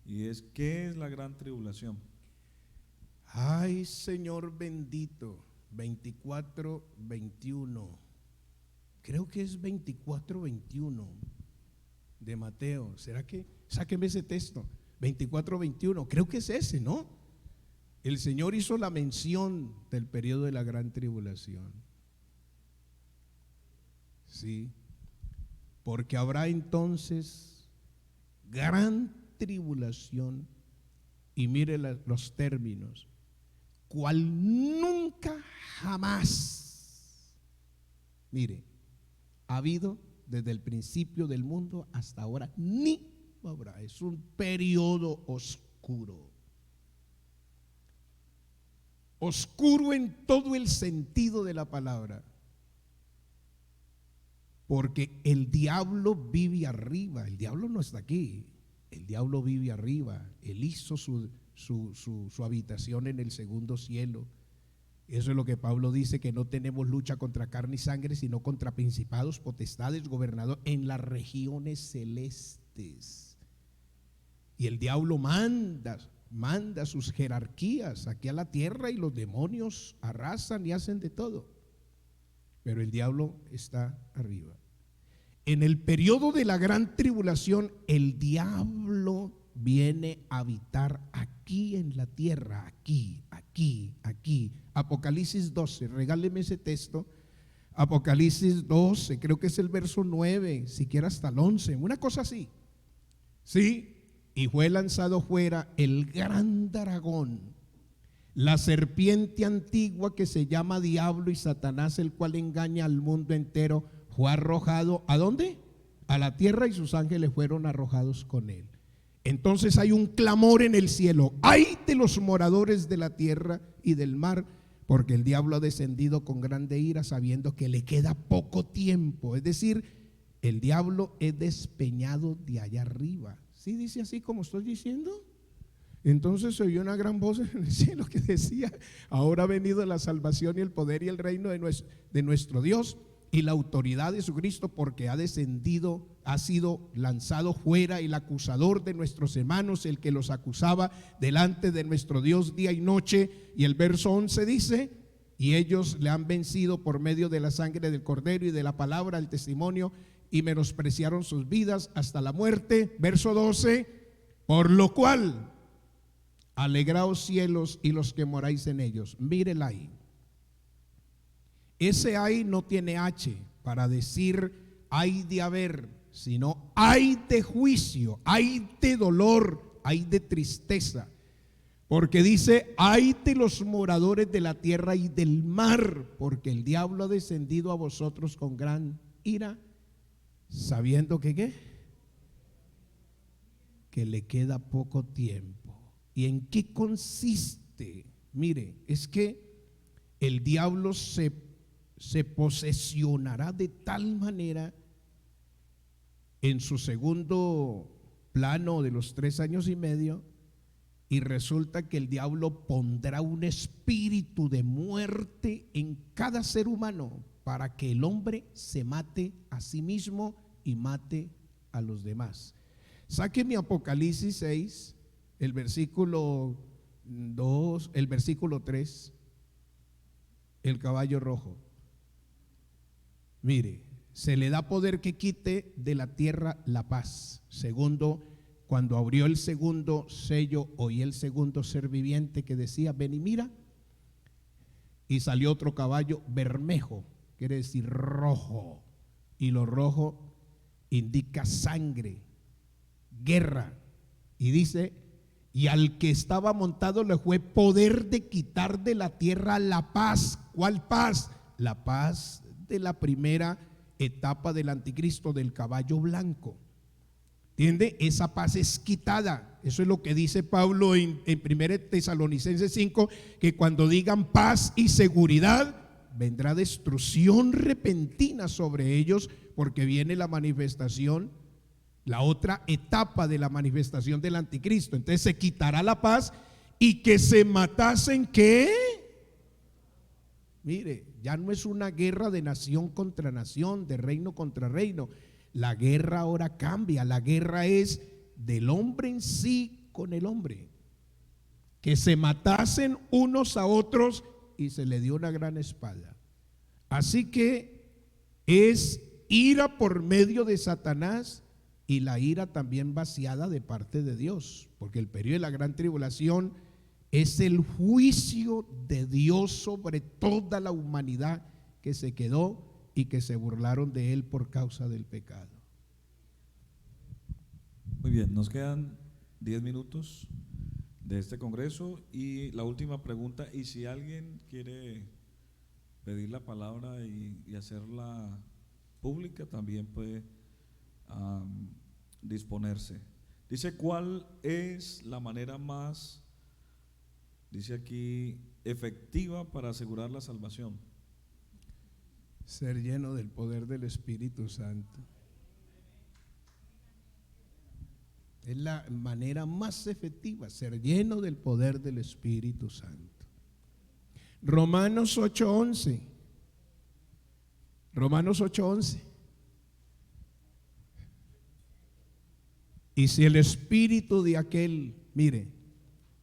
y es, ¿qué es la gran tribulación? Ay, Señor bendito, 24, 21. Creo que es 24, 21 de Mateo. ¿Será que? Sáqueme ese texto, 24, 21. Creo que es ese, ¿no? El Señor hizo la mención del periodo de la gran tribulación. Sí, porque habrá entonces gran tribulación, y mire los términos, cual nunca jamás, mire, ha habido desde el principio del mundo hasta ahora, ni habrá. Es un periodo oscuro. Oscuro en todo el sentido de la palabra. Porque el diablo vive arriba. El diablo no está aquí. El diablo vive arriba. Él hizo su habitación en el segundo cielo. Eso es lo que Pablo dice, que no tenemos lucha contra carne y sangre, sino contra principados, potestades, gobernadores en las regiones celestes. Y el diablo manda sus jerarquías aquí a la tierra, y los demonios arrasan y hacen de todo. Pero el diablo está arriba. En el periodo de la gran tribulación, el diablo viene a habitar aquí en la tierra, aquí. Apocalipsis 12, regáleme ese texto. Apocalipsis 12, creo que es el verso 9, siquiera hasta el 11, una cosa así. Sí, y fue lanzado fuera el gran dragón, la serpiente antigua que se llama Diablo y Satanás, el cual engaña al mundo entero. Fue arrojado, ¿a dónde? A la tierra, y sus ángeles fueron arrojados con él. Entonces hay un clamor en el cielo: ¡ay de los moradores de la tierra y del mar! Porque el diablo ha descendido con grande ira, sabiendo que le queda poco tiempo. Es decir, el diablo es despeñado de allá arriba. ¿Sí dice así como estoy diciendo? Entonces se oyó una gran voz en el cielo que decía: ahora ha venido la salvación y el poder y el reino de nuestro Dios y la autoridad de su Cristo, porque ha descendido, ha sido lanzado fuera el acusador de nuestros hermanos, el que los acusaba delante de nuestro Dios día y noche. Y el verso 11 dice: y ellos le han vencido por medio de la sangre del Cordero y de la palabra, el testimonio, y menospreciaron sus vidas hasta la muerte. Verso 12: por lo cual, alegraos cielos y los que moráis en ellos. Mírela ahí. Ese ay no tiene H para decir hay de haber, sino hay de juicio, hay de dolor, hay de tristeza. Porque dice: hay de los moradores de la tierra y del mar, porque el diablo ha descendido a vosotros con gran ira, sabiendo que ¿qué? Que le queda poco tiempo. ¿Y en qué consiste? Mire, es que el diablo se posesionará de tal manera en su segundo plano de los 3 años y medio, y resulta que el diablo pondrá un espíritu de muerte en cada ser humano para que el hombre se mate a sí mismo y mate a los demás. Saque mi Apocalipsis 6, el versículo 2, el versículo 3, el caballo rojo. Mire, se le da poder que quite de la tierra la paz. Segundo, cuando abrió el segundo sello, oí el segundo ser viviente que decía: ven y mira. Y salió otro caballo bermejo, quiere decir rojo, y lo rojo indica sangre, guerra. Y dice: y al que estaba montado le fue poder de quitar de la tierra la paz. ¿Cuál paz? La paz de la primera etapa del anticristo, del caballo blanco. ¿Entiende? Esa paz es quitada. Eso es lo que dice Pablo en 1 Tesalonicenses 5, que cuando digan paz y seguridad, vendrá destrucción repentina sobre ellos, porque viene la manifestación, la otra etapa de la manifestación del anticristo. Entonces se quitará la paz y que se matasen, ¿qué? Mire, ya no es una guerra de nación contra nación, de reino contra reino. La guerra ahora cambia, la guerra es del hombre en sí con el hombre. Que se matasen unos a otros y se le dio una gran espada. Así que es ira por medio de Satanás y la ira también vaciada de parte de Dios, porque el periodo de la gran tribulación es el juicio de Dios sobre toda la humanidad que se quedó y que se burlaron de él por causa del pecado. Muy bien, nos quedan 10 minutos de este congreso y la última pregunta, y si alguien quiere pedir la palabra y hacerla pública, también puede disponerse. Dice, ¿cuál es la manera más, dice aquí, efectiva para asegurar la salvación? Ser lleno del poder del Espíritu Santo. Es la manera más efectiva, ser lleno del poder del Espíritu Santo. Romanos 8:11. Romanos 8:11. Y si el espíritu de aquel, mire,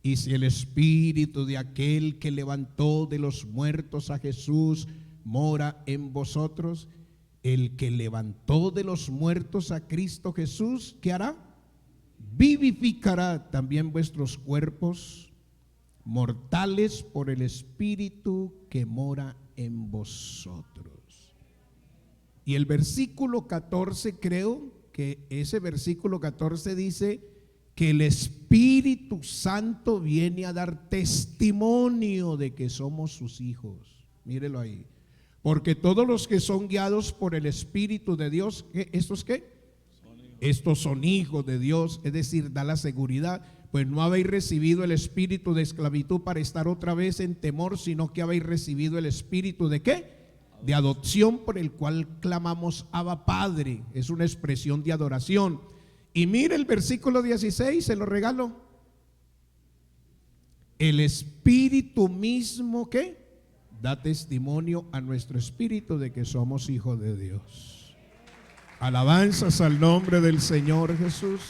y si el espíritu de aquel que levantó de los muertos a Jesús mora en vosotros, el que levantó de los muertos a Cristo Jesús, ¿qué hará? Vivificará también vuestros cuerpos mortales por el Espíritu que mora en vosotros. Y el versículo 14, creo que ese versículo 14 dice que el Espíritu Santo viene a dar testimonio de que somos sus hijos. Mírelo ahí. Porque todos los que son guiados por el Espíritu de Dios, ¿estos qué? Estos son hijos de Dios, es decir, da la seguridad, pues no habéis recibido el espíritu de esclavitud para estar otra vez en temor, sino que habéis recibido el espíritu de ¿qué? De adopción, por el cual clamamos Abba Padre. Es una expresión de adoración. Y mire el versículo 16, se lo regalo. El Espíritu mismo ¿qué? Da testimonio a nuestro espíritu de que somos hijos de Dios. Alabanzas al nombre del Señor Jesús.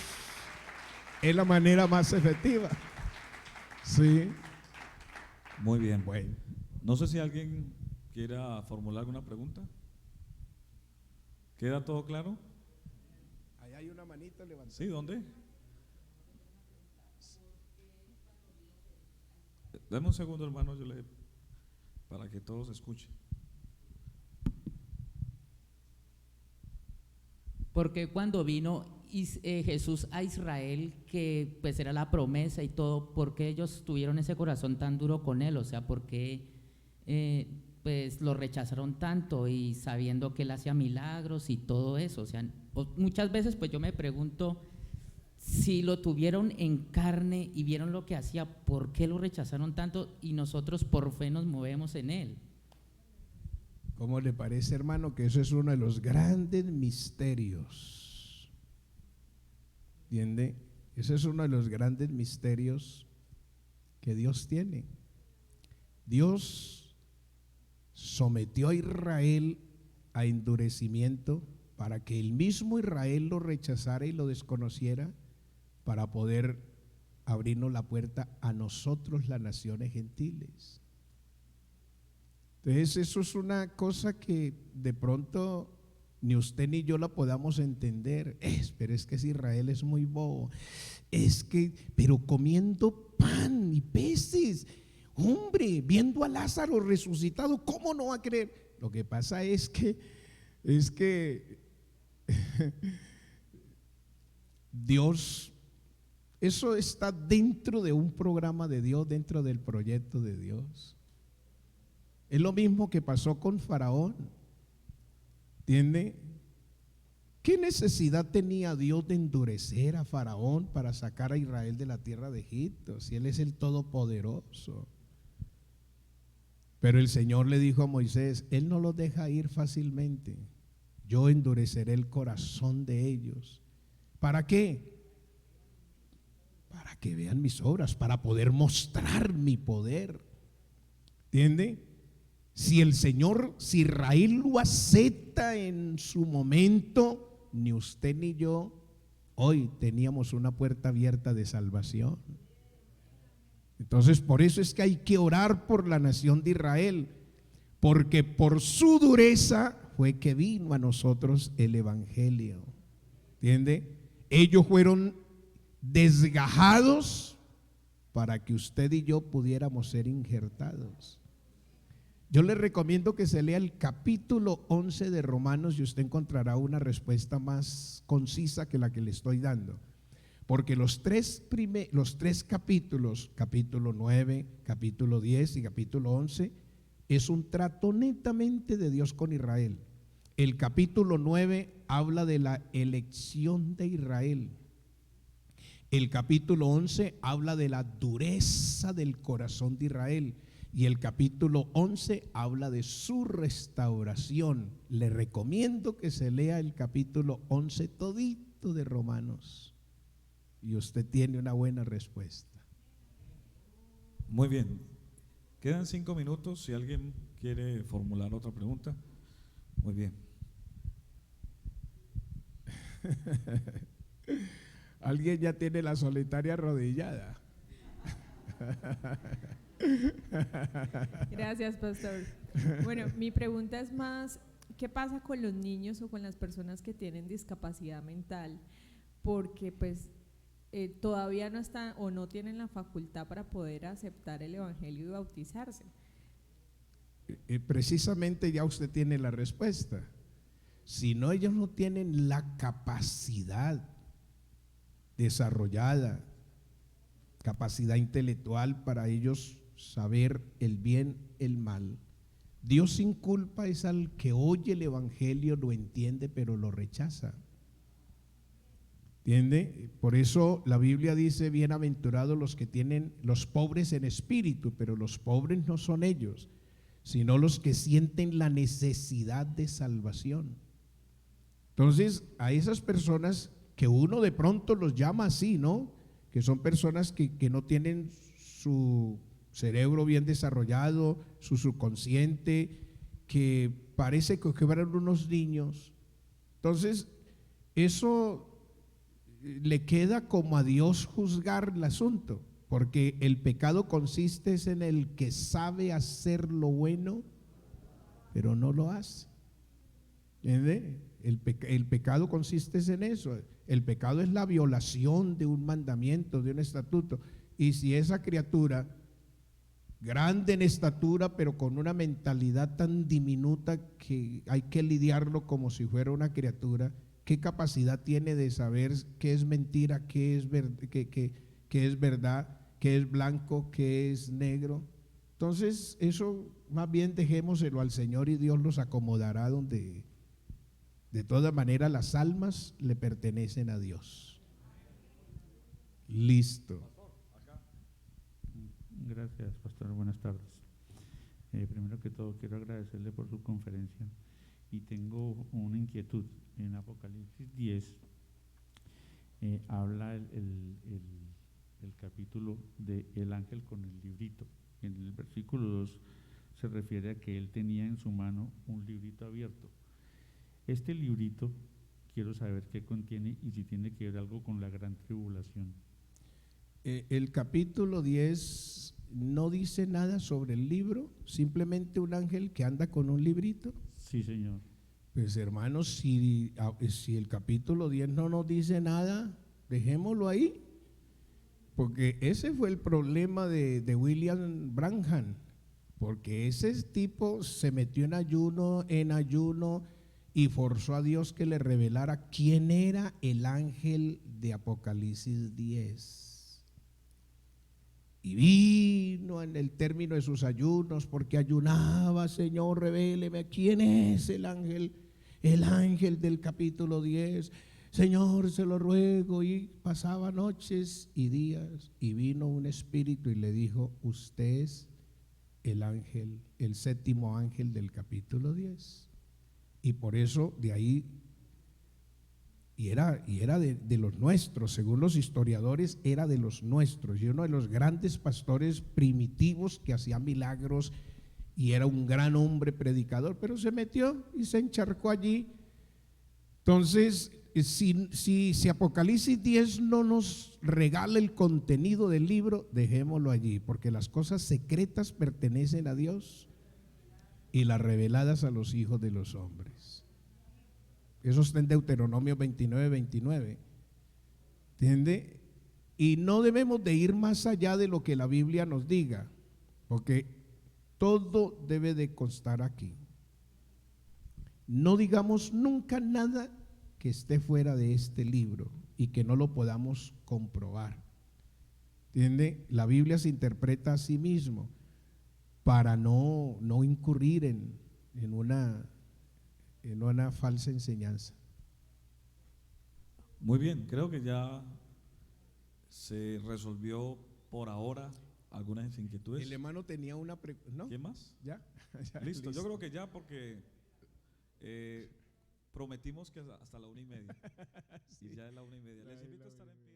Es la manera más efectiva. Sí. Muy bien. Bueno. No sé si alguien quiera formular alguna pregunta. ¿Queda todo claro? Ahí hay una manita levantada. Sí, ¿dónde? Dame un segundo, hermano, para que todos escuchen. Porque cuando vino Jesús a Israel, que pues era la promesa y todo, ¿por qué ellos tuvieron ese corazón tan duro con él? O sea, ¿por qué pues lo rechazaron tanto y sabiendo que él hacía milagros y todo eso? O sea, muchas veces pues yo me pregunto, si lo tuvieron en carne y vieron lo que hacía, ¿por qué lo rechazaron tanto y nosotros por fe nos movemos en él? ¿Cómo le parece, hermano, que eso es uno de los grandes misterios? ¿Entiende? Ese es uno de los grandes misterios que Dios tiene. Dios sometió a Israel a endurecimiento para que el mismo Israel lo rechazara y lo desconociera, para poder abrirnos la puerta a nosotros, las naciones gentiles. Entonces eso es una cosa que de pronto ni usted ni yo la podamos entender. Pero es que Israel es muy bobo. Pero comiendo pan y peces, hombre, viendo a Lázaro resucitado, ¿cómo no va a creer? Lo que pasa es que Dios, eso está dentro de un programa de Dios, dentro del proyecto de Dios. Es lo mismo que pasó con Faraón. ¿Entiende? ¿Qué necesidad tenía Dios de endurecer a Faraón para sacar a Israel de la tierra de Egipto, si Él es el Todopoderoso? Pero el Señor le dijo a Moisés, Él no los deja ir fácilmente. Yo endureceré el corazón de ellos. ¿Para qué? Para que vean mis obras, para poder mostrar mi poder. ¿Entiende? Si el Señor, si Israel lo acepta en su momento, ni usted ni yo hoy teníamos una puerta abierta de salvación. Entonces, por eso es que hay que orar por la nación de Israel, porque por su dureza fue que vino a nosotros el evangelio. ¿Entiende? Ellos fueron desgajados para que usted y yo pudiéramos ser injertados. Yo le recomiendo que se lea el capítulo 11 de Romanos y usted encontrará una respuesta más concisa que la que le estoy dando. Porque los tres capítulos, capítulo 9, capítulo 10 y capítulo 11, es un trato netamente de Dios con Israel. El capítulo 9 habla de la elección de Israel. El capítulo 11 habla de la dureza del corazón de Israel. Y el capítulo 11 habla de su restauración. Le recomiendo que se lea el capítulo 11 todito de Romanos y usted tiene una buena respuesta. Muy bien. Quedan 5 minutos si alguien quiere formular otra pregunta. Muy bien. Alguien ya tiene la solitaria arrodillada. Gracias, pastor. Bueno, mi pregunta es más, ¿qué pasa con los niños o con las personas que tienen discapacidad mental? Porque pues todavía no están o no tienen la facultad para poder aceptar el evangelio y bautizarse. Precisamente ya usted tiene la respuesta. Si no, ellos no tienen la capacidad desarrollada, capacidad intelectual para ellos saber el bien, el mal. Dios sin culpa es al que oye el evangelio, lo entiende, pero lo rechaza. ¿Entiende? Por eso la Biblia dice, bienaventurados los que tienen, los pobres en espíritu, pero los pobres no son ellos, sino los que sienten la necesidad de salvación. Entonces, a esas personas que uno de pronto los llama así, ¿no? Que son personas que no tienen su cerebro bien desarrollado, su subconsciente, que parece que fueran unos niños. Entonces, eso le queda como a Dios juzgar el asunto, porque el pecado consiste en el que sabe hacer lo bueno, pero no lo hace. ¿Entiende? El pecado consiste en eso. El pecado es la violación de un mandamiento, de un estatuto. Y si esa criatura, grande en estatura, pero con una mentalidad tan diminuta que hay que lidiarlo como si fuera una criatura, ¿qué capacidad tiene de saber qué es mentira, qué es verdad, qué es blanco, qué es negro? Entonces, eso más bien dejémoselo al Señor y Dios los acomodará donde. De todas maneras, las almas le pertenecen a Dios. Listo. Gracias, pastor. Buenas tardes. Primero que todo, quiero agradecerle por su conferencia y tengo una inquietud. En Apocalipsis 10 habla el capítulo de el ángel con el librito. En el versículo 2 se refiere a que él tenía en su mano un librito abierto. Este librito, quiero saber qué contiene y si tiene que ver algo con la gran tribulación. El capítulo 10 no dice nada sobre el libro, simplemente un ángel que anda con un librito. Sí, señor. Pues hermanos, si el capítulo 10 no nos dice nada, dejémoslo ahí, porque ese fue el problema de William Branham, porque ese tipo se metió en ayuno y forzó a Dios que le revelara quién era el ángel de Apocalipsis 10. Y vino en el término de sus ayunos, porque ayunaba, Señor, revéleme quién es el ángel el ángel del capítulo 10, Señor, se lo ruego. Y pasaba noches y días y vino un espíritu y le dijo, usted es el ángel, el séptimo ángel del capítulo 10. Y por eso de ahí, y era de los nuestros, según los historiadores, era de los nuestros, y uno de los grandes pastores primitivos que hacía milagros, y era un gran hombre predicador, pero se metió y se encharcó allí. Entonces, si Apocalipsis 10 no nos regala el contenido del libro, dejémoslo allí, porque las cosas secretas pertenecen a Dios y las reveladas a los hijos de los hombres. Eso está en Deuteronomio 29:29. ¿Entiende? Y no debemos de ir más allá de lo que la Biblia nos diga, porque todo debe de constar aquí. No digamos nunca nada que esté fuera de este libro y que no lo podamos comprobar. ¿Entiende? La Biblia se interpreta a sí mismo para no incurrir en una falsa enseñanza. Muy bien, creo que ya se resolvió por ahora algunas inquietudes. El hermano tenía una pregunta, ¿no? ¿Quién más? ¿Ya? Listo, yo creo que ya, porque prometimos que hasta la 1:30. Y ya es la 1:30. Les invito a estar en pie.